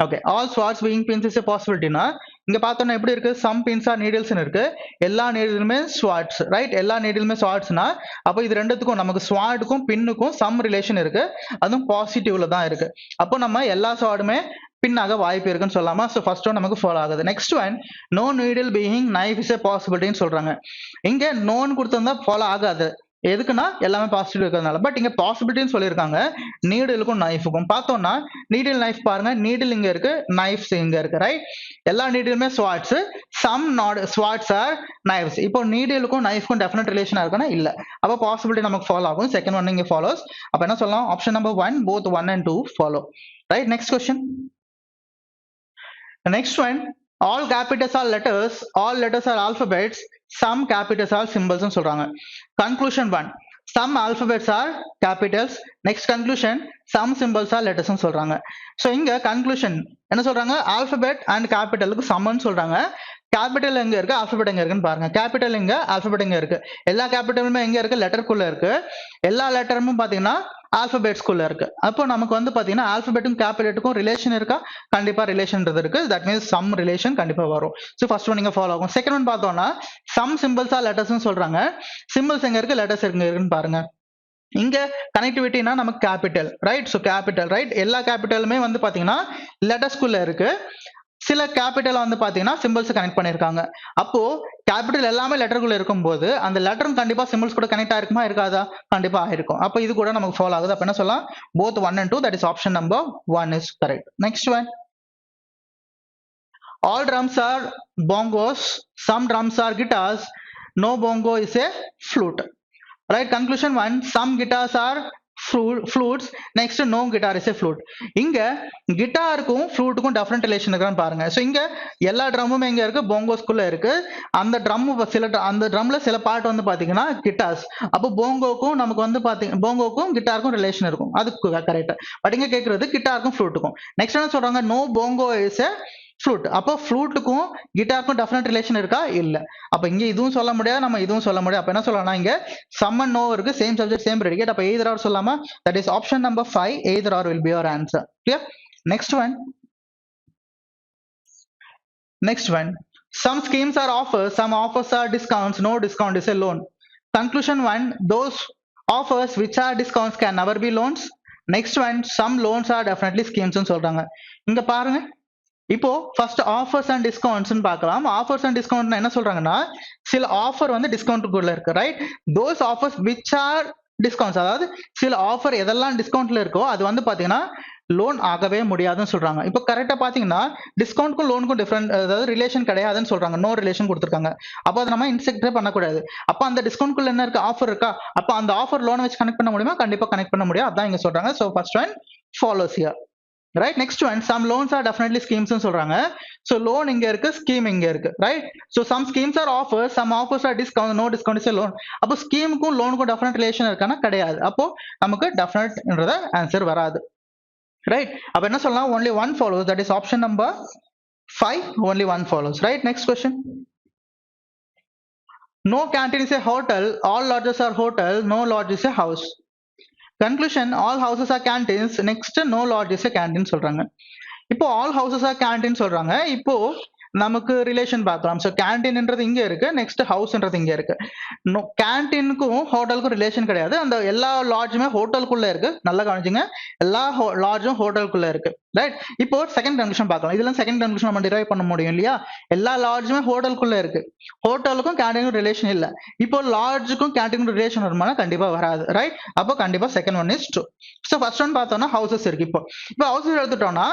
Speaker 1: okay, all swords being pins is a possibility னா இங்க பார்த்தோம்னா எப்படி இருக்கு? some pins are needles ன்னு இருக்கு, எல்லா நீடிலுமே swords, ரைட்? எல்லா நீடிலுமே swords னா அப்போ இது ரெண்டுத்துக்கும் நமக்கு swordக்கும் பின்னுக்கும் some ரிலேஷன் இருக்கு, அதுவும் பாசிட்டிவ்ல தான் இருக்கு. அப்போ நம்ம எல்லா swordமே பின்னாக வாய்ப்பு இருக்குன்னு சொல்லலாமா? சோ ஃபர்ஸ்ட் ஒன் நமக்கு ஃபாலோ ஆகுது. Next one, no needle being knife is a பாசிபிலிட்டின்னு சொல்றாங்க. இங்க நோன் கொடுத்திருந்தா ஃபாலோ ஆகாது, எதுக்குன்னா எல்லாமே பாசிட்டிவ் இருக்கிறதுனால. பட் இங்க பாசிபிலிட்டின்னு சொல்லியிருக்காங்க நீடிலுக்கும் நைஃபுக்கும். பார்த்தோம்னா நீடில் நைஃப் பாருங்க, நீடில் இங்க இருக்கு, நைஃப்ஸ் இங்க இருக்கு, ரைட்? எல்லா நீடிலுமே swords, some not swords are knives. இப்போ நீடிலுக்கும் நைஃப்க்கும் டெஃபினட் ரிலேஷனா இருக்குன்னா இல்ல, அப்போ பாசிபிலிட்டி நமக்கு ஃபாலோ ஆகும். செகண்ட் ஒன் இங்க ஃபாலோஸ். அப்ப என்ன சொல்லலாம்? Option number 1, both 1 and 2 follow, right? next question, the next one, all capitals are letters, all letters are alphabets, some capitals are symbols ன்னு சொல்றாங்க. conclusion 1, some alphabets are capitals. next conclusion, some symbols are letters ன்னு சொல்றாங்க. so இங்க conclusion என்ன சொல்றாங்க? alphabet and capitalக்கு சமம்னு சொல்றாங்க. கேபிட்டல் எங்க இருக்கு, ஆல்பபெட் எங்க இருக்குன்னு பாருங்க. கேபிட்டல் எங்க, ஆல்பபெட் எங்க இருக்கு? எல்லா கேபிட்டலுமே எங்க இருக்கு? லெட்டருக்குள்ள இருக்கு. எல்லா லெட்டரும் பாத்தீங்கன்னா ஆல்பபெட்ஸ்குள்ள இருக்கு. அப்போ நமக்கு வந்து பாத்தீங்கன்னா ஆல்பபெட்டும் கேபிட்டலுக்கும் ரிலேஷன் இருக்கா? கண்டிப்பா ரிலேஷன்ன்றது இருக்கு. தட் மீன்ஸ் சம் ரிலேஷன் கண்டிப்பா வரும். சோ ஃபர்ஸ்ட் ஒன் நீங்க ஃபாலோ ஆகும். செகண்ட் ஒன் பார்த்தோம்னா சம் சிம்பிள்ஸ் ஆர் லெட்டர்ஸ்னு சொல்றாங்க. சிம்பிள்ஸ் எங்க இருக்கு, லெட்டர்ஸ் எங்க இருக்குன்னு பாருங்க. இங்க கனெக்டிவிட்டினா நமக்கு capital, right? So capital, right? எல்லா கேபிட்டலுமே வந்து பாத்தீங்கன்னா லெட்டர்ஸ்குள்ள இருக்கு. சில கேபிட்டல் வந்து பாத்தீங்கன்னா சிம்பிள்ஸ் கனெக்ட் பண்ணிருக்காங்க. அப்போ கேபிட்டல் எல்லாமே லெட்டருக்குள்ள இருக்கும்போது அந்த லெட்டரும் கண்டிப்பா சிம்பிள்ஸ் கூட கனெக்ட் ஆயிருக்குமா, இருக்காதா? கண்டிப்பா ஆயிருக்கும். அப்போ இது கூட நமக்கு ஃபாலோ ஆகுது. அப்ப என்ன சொல்லலாம்? both 1 and 2, that is option number 1 is correct. next one, all drums are bongos, some drums are guitars, no bongo is a flute, right? conclusion 1, some guitars are flutes. Next, no guitar is a flute. இங்க கிட்டாருக்கும் ஃப்ளூட்டுக்கும் டெஃபரண்ட் ரிலேஷன் இருக்கான்னு பாருங்க. ஸோ இங்க எல்லா ட்ரம்மும் எங்க இருக்கு, போங்கோஸ்குள்ள இருக்கு. அந்த ட்ரம்ல சில பார்ட் வந்து பாத்தீங்கன்னா கிட்டார்ஸ். அப்போ போங்கோக்கும் நமக்கு வந்து போங்கோக்கும் கிட்டாருக்கும் ரிலேஷன் இருக்கும், அது கரெக்ட். பட் இங்க கேட்கறது கிட்டாருக்கும் ஃப்ளூட்டுக்கும். நெக்ஸ்ட் என்ன சொல்றாங்க, நோ போங்கோ இஸ் எ ஃப்ளூட். அப்போ ஃப்ளூட்டுக்கும் கிட்டாருக்கும் டெஃபரண்ட் ரிலேஷன் இருக்கா, இல்ல. அப்ப இங்க இதுவும் சொல்ல முடியாது, நம்ம இதுவும் சொல்ல முடியாது. அப்ப என்ன சொல்லலாம், இங்க சம் அண்ட் நோ இருக்கு, சேம் சப்ஜெக்ட் சேம் ப்ரெடிகேட். அப்ப எய்தர் ஆர் சொல்லாம, that is option number 5, either R will be your answer. Clear? Next one. Some schemes are offers, some offers are discounts, no discount is a loan. Conclusion 1, those offers which are discounts can never be loans. Next one, some loans are definitely schemes ன்னு சொல்றாங்க. இங்க பாருங்க, இப்போ ஃபர்ஸ்ட் ஆஃபர்ஸ் அண்ட் டிஸ்கவுண்ட்ஸ் பார்க்கலாம். ஆஃபர்ஸ் அண்ட் டிஸ்கவுண்ட் என்ன சொல்றாங்கன்னா, சில ஆஃபர் வந்து டிஸ்கவுண்ட்டுக்குள்ள இருக்கு, right. Those offers which are discounts, அதாவது சில ஆஃபர் எதெல்லாம் டிஸ்கவுண்ட்ல இருக்கோ அது வந்து பாத்தீங்கன்னா லோன் ஆகவே முடியாதுன்னு சொல்றாங்க. இப்போ கரெக்டா பாத்தீங்கன்னா டிஸ்கவுண்ட்க்கும் லோனுக்கும் டிஃபரெண்ட், அதாவது ரிலேஷன் கிடையாதுன்னு சொல்றாங்க, நோ ரிலேஷன் கொடுத்துருக்காங்க. அப்போ அதை நம்ம இன்செக்டே பண்ணக்கூடாது. அப்போ அந்த டிஸ்கவுண்ட்குள்ள என்ன இருக்கு, ஆஃபர் இருக்கா, அப்போ அந்த ஆஃபர் லோனை வச்சு கனெக்ட் பண்ண முடியுமா, கண்டிப்பா கனெக்ட் பண்ண முடியும். அதான் இங்க சொல்றாங்க. So first one follows here. Right, next one, some loans are definitely schemes ன்னு சொல்றாங்க. So loan இங்க இருக்கு, scheme இங்க இருக்கு, right. So some schemes are offers, some offers are discount, no discount is a loan. அப்போ ஸ்கீமுக்கும் லோனுக்கும் டெஃபரண்ட் ரிலேஷன் இருக்கானா, கிடையாது. அப்போ நமக்கு டெஃபரட்ன்றத ஆன்சர் வராது, right. அப்ப என்ன சொல்லலாம், only one follows, that is option number 5, only one follows, right. Next question. No canteen is a hotel, all lodges are hotel, no lodge is a house. Conclusion, all houses are canteens. Next, no lodge is a canteen சொல்றாங்க. இப்போ all houses are canteen சொல்றாங்க. இப்போ நமக்கு ரிலேஷன் பார்க்கலாம். ஸோ கேன்டீன்ன்றது இங்க இருக்கு, நெக்ஸ்ட் ஹவுஸ்ன்றது இங்க இருக்கு. கேன்டீனுக்கும் ஹோட்டலுக்கும் ரிலேஷன் கிடையாது. அந்த எல்லா லாட்ஜுமே ஹோட்டலுக்குள்ள இருக்கு, நல்லா கவனிச்சுங்க, எல்லா லாட்ஜும் ஹோட்டலுக்குள்ள இருக்கு, ரைட். இப்போ செகண்ட் கன்க்ளூஷன் பார்க்கலாம். இதுல செகண்ட் கன்க்ளூஷன் நம்ம டிரைவ் பண்ண முடியும் இல்லையா, எல்லா லாட்ஜுமே ஹோட்டலுக்குள்ள இருக்கு, ஹோட்டலுக்கும் கேன்டீனுக்கும் ரிலேஷன் இல்ல. இப்போ லாட்ஜுக்கும் கேன்டீனுக்கும் ரிலேஷன் வருமானா கண்டிப்பா வராது, ரைட். அப்போ கண்டிப்பா second one is true. So first one பார்த்தோம்னா ஹவுசஸ் இருக்கு. இப்போ ஹவுசஸ் எடுத்துட்டோம்னா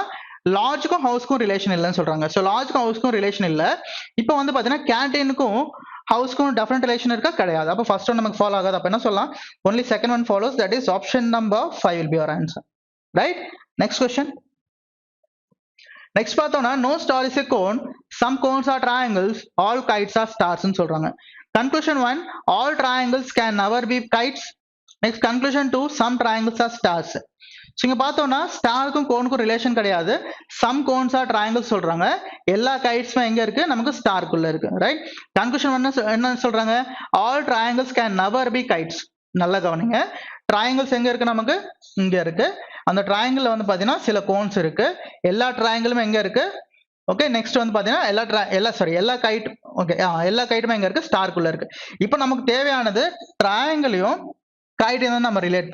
Speaker 1: லாட்ஜுக்கும் ஹவுஸ்க்கும் ரிலேஷன் இல்லைன்னு சொல்றாங்க. ஸோ லாட்ஜுக்கும் ஹவுஸ்க்கும் ரிலேஷன் இல்லை. இப்போ வந்து பாத்தீங்கன்னா கேன்டீனுக்கும் ஹவுஸ்க்கும் டிஃபரெண்ட் ரிலேஷன் இருக்கா, கிடையாது. அப்போ ஃபர்ஸ்ட் ஒன் நமக்கு ஃபாலோ ஆகாது. அப்போ என்ன சொல்லலாம், only second one follows, that is option number 5 will be your answer, right. Next question. Next பார்த்தோம்னா no star is a cone, some cones are triangles, all kites are stars ன்னு சொல்றாங்க. Conclusion 1, all triangles can never be kites. Next, conclusion 2, some triangles are stars. So இங்க பார்த்தோம்னா ஸ்டாருக்கும் கோனுக்கும் ரிலேஷன் கிடையாது, சம் கோன்ஸ் ஆர் ட்ரையாங்கிள்ஸ் சொல்றாங்க, எல்லா கைட்ஸுமே எங்க இருக்கு, நமக்கு ஸ்டாருக்குள்ள இருக்கு, ரைட். கன்க்ளூஷன் என்ன சொல்றாங்க, all triangles can never be guides. நல்லா கவனிங்க, ட்ரையாங்கிள்ஸ் எங்க இருக்கு, நமக்கு இங்க இருக்கு. அந்த ட்ரையாங்கிள் வந்து பாத்தீங்கன்னா சில கோன்ஸ் இருக்கு, எல்லா ட்ரையாங்கிளுமே எங்க இருக்கு, ஓகே. நெக்ஸ்ட் வந்து பாத்தீங்கன்னா எல்லா கைட், ஓகே, எல்லா கைட்டுமே எங்க இருக்கு, ஸ்டாருக்குள்ள இருக்கு. இப்போ நமக்கு தேவையானது ட்ரையாங்கிளையும் கைட்டையும் தான் நம்ம ரிலேட்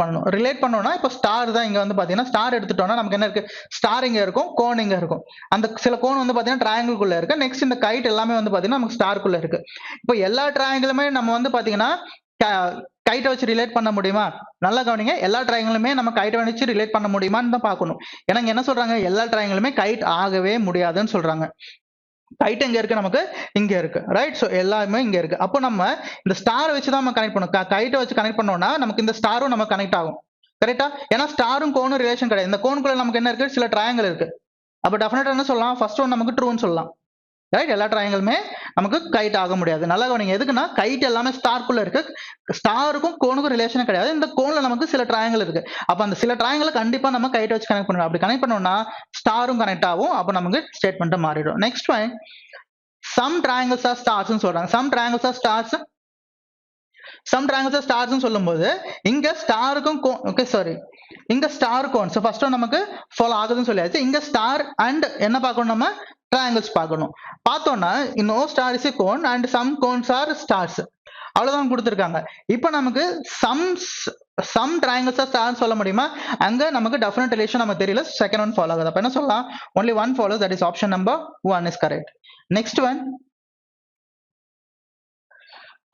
Speaker 1: பண்ணோம்னா இப்போ ஸ்டார் தான் இங்க வந்து பாத்தீங்கன்னா, ஸ்டார் எடுத்துட்டோம்னா நமக்கு என்ன இருக்கு, ஸ்டார் இங்க இருக்கும், கோன் இங்க இருக்கும். அந்த சில கோன் வந்து பாத்தீங்கன்னா ட்ரையாங்கிள்குள்ள இருக்கு. நெக்ஸ்ட் இந்த கைட் எல்லாமே வந்து பாத்தீங்கன்னா நமக்கு ஸ்டாருக்குள்ள இருக்கு. இப்போ எல்லா ட்ரையாங்கிளுமே நம்ம வந்து பாத்தீங்கன்னா கைட்டை வச்சு ரிலேட் பண்ண முடியுமா, நல்லா கவனிங்க, எல்லா ட்ரையாங்கிளுமே நம்ம கைட்டை வச்சு ரிலேட் பண்ண முடியுமான்னு தான் பார்க்கணும். ஏன்னா என்ன சொல்றாங்க, எல்லா ட்ரையாங்கிளுமே கைட் ஆகவே முடியாதுன்னு சொல்றாங்க. கைட் எங்க இருக்கு, நமக்கு இங்க இருக்கு, ரைட். ஸோ எல்லாமே இங்க இருக்கு. அப்போ நம்ம இந்த ஸ்டார் வச்சு தான் நம்ம கனெக்ட் பண்ணணும். கைட்டை வச்சு கனெக்ட் பண்ணோம்னா நமக்கு இந்த ஸ்டாரும் நம்ம கனெக்ட் ஆகும், கரெக்டா. ஏன்னா ஸ்டாரும் கோனும் ரிலேஷன் கிடையாது. இந்த கோனுக்குள்ள நமக்கு என்ன இருக்கு, சில ட்ரையாங்கிள் இருக்கு. அப்போ டெஃபினட்டா என்ன சொல்லலாம், ஃபர்ஸ்ட் ஒன் நமக்கு ட்ரூன்னு சொல்லலாம், ரைட். எல்லா ட்ரையாங்கிளுமே நமக்கு கைட் ஆக முடியாது. நல்லா கவனிங்க, எதுக்குன்னா கைட் எல்லாமே ஸ்டாருக்குள்ள இருக்கு, ஸ்டாருக்கும் கோனுக்கும் ரிலேஷன் கிடையாது. இந்த கோன்ல நமக்கு சில ட்ரையாங்கிள் இருக்கு. அப்ப அந்த சில ட்ரையாங்கிள் கண்டிப்பா நம்ம கைட்டை வச்சு கனெக்ட் பண்ணணும். அப்படி கனெக்ட் பண்ணோம்னா ஸ்டாரும் கனெக்ட் ஆகும். அப்ப நமக்கு ஸ்டேட்மெண்ட் மாறிடும். Next one, some triangles are stars சொல்றாங்க. Some triangles are stars, some triangles are stars சொல்லும்போது இங்க ஸ்டாருக்கும் ஓகே சாரி, இங்க ஸ்டார் கோன். ஸோ ஃபர்ஸ்ட் நமக்கு ஃபாலோ ஆகுதுன்னு சொல்லியாச்சு. இங்க ஸ்டார் அண்ட் என்ன பார்க்கணும், நம்ம ட்ரையாங்கிள்ஸ் பார்க்கணும். பார்த்தோம்னா no star is a cone and some cones are stars, அவ்வளவுதான் கொடுத்துருக்காங்க. இப்போ நமக்கு சம் ட்ரையாங்கிள்ஸ் ஆர் ஸ்டார்ஸ் சொல்ல முடியுமா, அங்க நமக்கு டெஃபினட் ரிலேஷன் நமக்கு தெரியல, செகண்ட் ஒன் ஃபாலோ ஆகுது. அப்ப என்ன சொல்லலாம், only one follows, that is option number 1 is correct. Next one,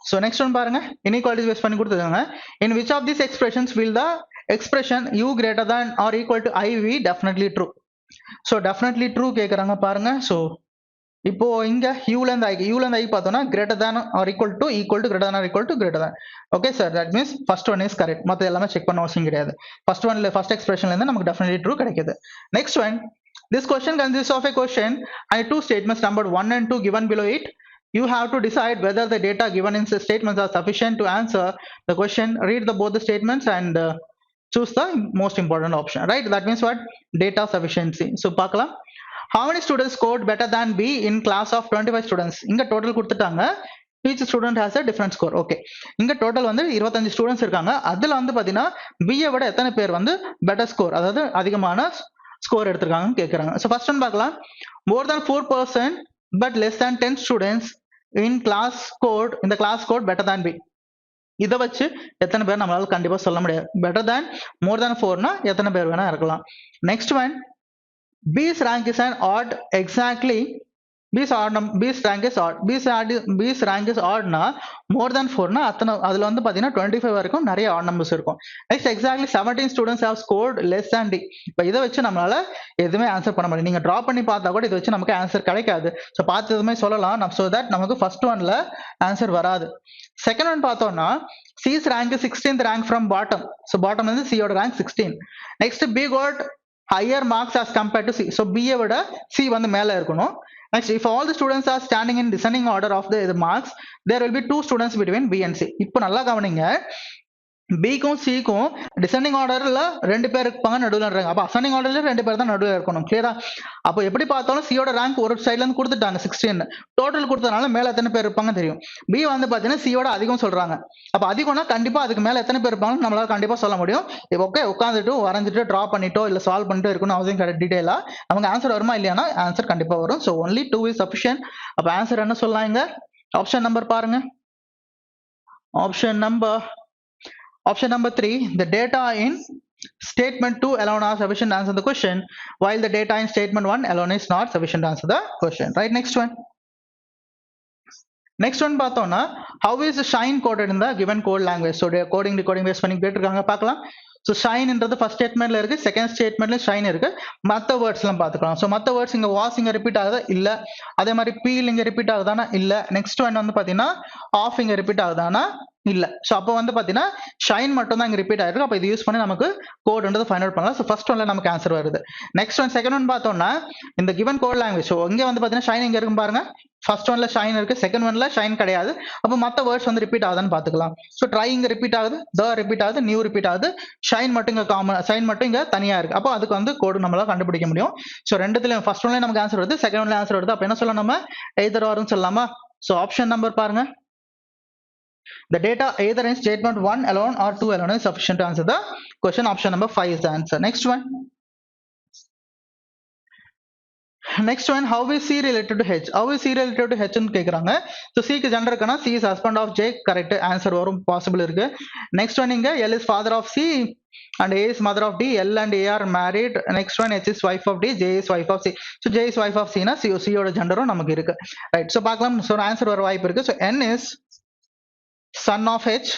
Speaker 1: so next one பாருங்க, inequalities பேஸ் பண்ணி கொடுத்துருக்காங்க. in which of these expressions will the expression u greater than or equal to iv definitely true. so definitely true கேக்குறாங்க பாருங்க. so இப்போ இங்க யூல இருந்து ஐ பார்த்தோம்னா greater than or equal to greater than or equal to greater than. Okay sir, that means first one is correct. மத்த எல்லாமே செக் பண்ண அவசியம் கிடையாது. first expressionல இருந்து நமக்கு definitely true கிடைக்குது. Next one, this question consists of a question and two statements numbered 1 and 2 given below it. You have to decide whether the data given in the statements are sufficient to answer the question. Read both the statements and choose the most important option, right? That means what? Data sufficiency. So பார்க்கலாம். How many students scored better than B in class of 25 students? இங்க total கொடுத்துட்டாங்க. Each student has a different score. Okay. இங்க total வந்து 25 students இருக்காங்க. அதுல வந்து பாத்தீங்கன்னா B விட எத்தனை பேர் வந்து better score, அதாவது அதிகமான ஸ்கோர் எடுத்திருக்காங்கன்னு கேக்குறாங்க. So first one பார்க்கலாம். More than 4% but less than 10 students in the class scored better than B. இத வச்சு எத்தனை பேர் நம்மளால கண்டிப்பா சொல்ல முடியாது. better than more than 4னா எத்தனை பேர் வேணா இருக்கலாம். Next one, B's rank is an odd, exactly. B's rank is odd. B's rank is odd na more than 4 na அதுல வந்து பாத்தீங்கன்னா 25 வரைக்கும் நிறைய odd numbers இருக்கும். Next, exactly 17 students have scored less than D. இப்போ இதை வச்சு நம்மளால எதுவுமே ஆன்சர் பண்ண முடியும். நீங்க டிரா பண்ணி பார்த்தா கூட இதை வச்சு நமக்கு ஆன்சர் கிடைக்காது. ஸோ பார்த்ததுமே சொல்லலாம் so that நமக்கு ஃபர்ஸ்ட் ஒன்ல ஆன்சர் வராது. செகண்ட் ஒன் பார்த்தோம்னா C's rank is 16th rank from bottom. So bottom வந்து C யோட rank 16. Next, B got higher marks as compared to C. So B விட C வந்து மேல இருக்கணும். Next, if all the students are standing in descending order of the marks, there will be 2 students between B and C. இப்போ நல்லா கவனிங்க, பிக்கும் சிக்கும் டிசெண்டிங் ஆர்டர்ல 2 பேர் இருப்பாங்க நடுவில் இருக்காங்க. அப்போ அசெண்டிங் ஆர்டர்ல 2 பேர் தான் நடுவில் இருக்கணும். கிளியரா? அப்போ எப்படி பார்த்தாலும் சியோட ரேங்க் ஒரு சைட்ல இருந்து கொடுத்துட்டாங்க 16, டோட்டல் கொடுத்ததுனால மேல எத்தனை பேர் இருப்பாங்க தெரியும். பி வந்து பாத்தீங்கன்னா சியோட அதிகம் சொல்றாங்க. அப்ப அதிகம்னா கண்டிப்பா அதுக்கு மேல எத்தனை பேர் இருப்பாங்க நம்மளால கண்டிப்பா சொல்ல முடியும். ஓகே, உட்காந்துட்டு வரைஞ்சிட்டு டிரா பண்ணிட்டோ இல்ல சால்வ் பண்ணிட்டோ இருக்கணும் அவசியம் கிடையாது. டீடைலா அவங்க ஆன்சர் வருமா இல்லையானா ஆன்சர் கண்டிப்பா வரும். So only 2 is sufficient. அப்ப ஆன்சர் என்ன சொல்லலாம்? இங்க ஆப்ஷன் நம்பர் பாருங்க. Option number 3, the data in statement 2 alone are sufficient to answer the question, while the data in statement 1 alone is not sufficient to answer the question, right? Next one பார்த்தோம்னா how is shine coded in the given code language? So coding decoding base பண்ணி கேட்டிருக்காங்க, பார்க்கலாம். ஸோ ஷைன்ன்றது ஃபர்ஸ்ட் ஸ்டேட்மெண்ட்ல இருக்கு, செகண்ட் ஸ்டேட்மெண்ட்ல ஷைன் இருக்கு. மற்ற வேர்ட்ஸ் எல்லாம் பார்த்துக்கலாம். ஸோ மற்ற வேர்ட்ஸ் இங்க வாஸ் இங்க ரிப்பீட் ஆகுதா இல்ல, அதே மாதிரி பீல் இங்க ரிப்பீட் ஆகுதானா இல்ல. நெக்ஸ்ட் ஒன் வந்து பாத்தீங்கன்னா ஆஃப் இங்க ரிப்பீட் ஆகுதானா இல்ல. ஸோ அப்போ வந்து பாத்தீங்கன்னா ஷைன் மட்டும் தான் இங்க ரிப்பீட் ஆயிருக்கு. அப்போ இது யூஸ் பண்ணி நமக்கு கோட்ன்றது ஃபைண்ட் அவுட் பண்ணலாம். ஸோ ஃபர்ஸ்ட் ஒன்ல நமக்கு ஆன்சர் வருது. நெக்ஸ்ட் ஒன் செகண்ட் ஒன் பார்த்தோம்னா இந்த கிவன் கோட் லாங்குவேஜ். ஸோ இங்க வந்து பாத்தீங்கன்னா ஷைன் இங்க இருக்கும் பாருங்க. ஃபர்ஸ்ட் ஒன்ல ஷைன் இருக்கு, செகண்ட் ஒன்ல ஷைன் கிடையாது. அப்போ மற்ற வேர்ட்ஸ் வந்து ரிப்பீட் ஆகுதான்னு பாத்துக்கலாம். ஸோ ட்ரை இங்க ரிப்பீட் ஆகுது, த ரிப்பீட் ஆகுது, நியூ ரிப்பீட் ஆகுது, ஷைன் மட்டும் இங்க காமன், ஷைன் மட்டும் இங்க தனியா இருக்கு. அப்போ அதுக்கு வந்து கோடு நம்மளால கண்டுபிடிக்க முடியும். ஸோ ரெண்டுத்துல ஃபர்ஸ்ட் ஒன்ல நமக்கு ஆன்சர் வருது, செகண்ட் ஒன்ல ஆன்சர் வருது. அப்போ என்ன சொல்லலாம் நம்ம? எய்தர் ஆர்னு சொல்லலாமா? ஸோ ஆப்ஷன் நம்பர் பாருங்க. The data either in statement 1 alone or 2 alone is sufficient to answer the question. Option number 5 is the answer. Next one, how is C related to H? How is C related to H ன்னு கேக்குறாங்க. So C க்கு ஜெண்டர் இருக்கனா C is husband of J, correct answer வரும், possible இருக்கு. Next one, இங்க L is father of C and A is mother of D. L and A are married. Next one, H is wife of D, J is wife of C. So J is wife of C னா C யோட ஜெண்டரும் நமக்கு இருக்கு. ரைட், so பார்க்கலாம். So ஆன்சர் வர வாய்ப்பு இருக்கு. So N is son of H,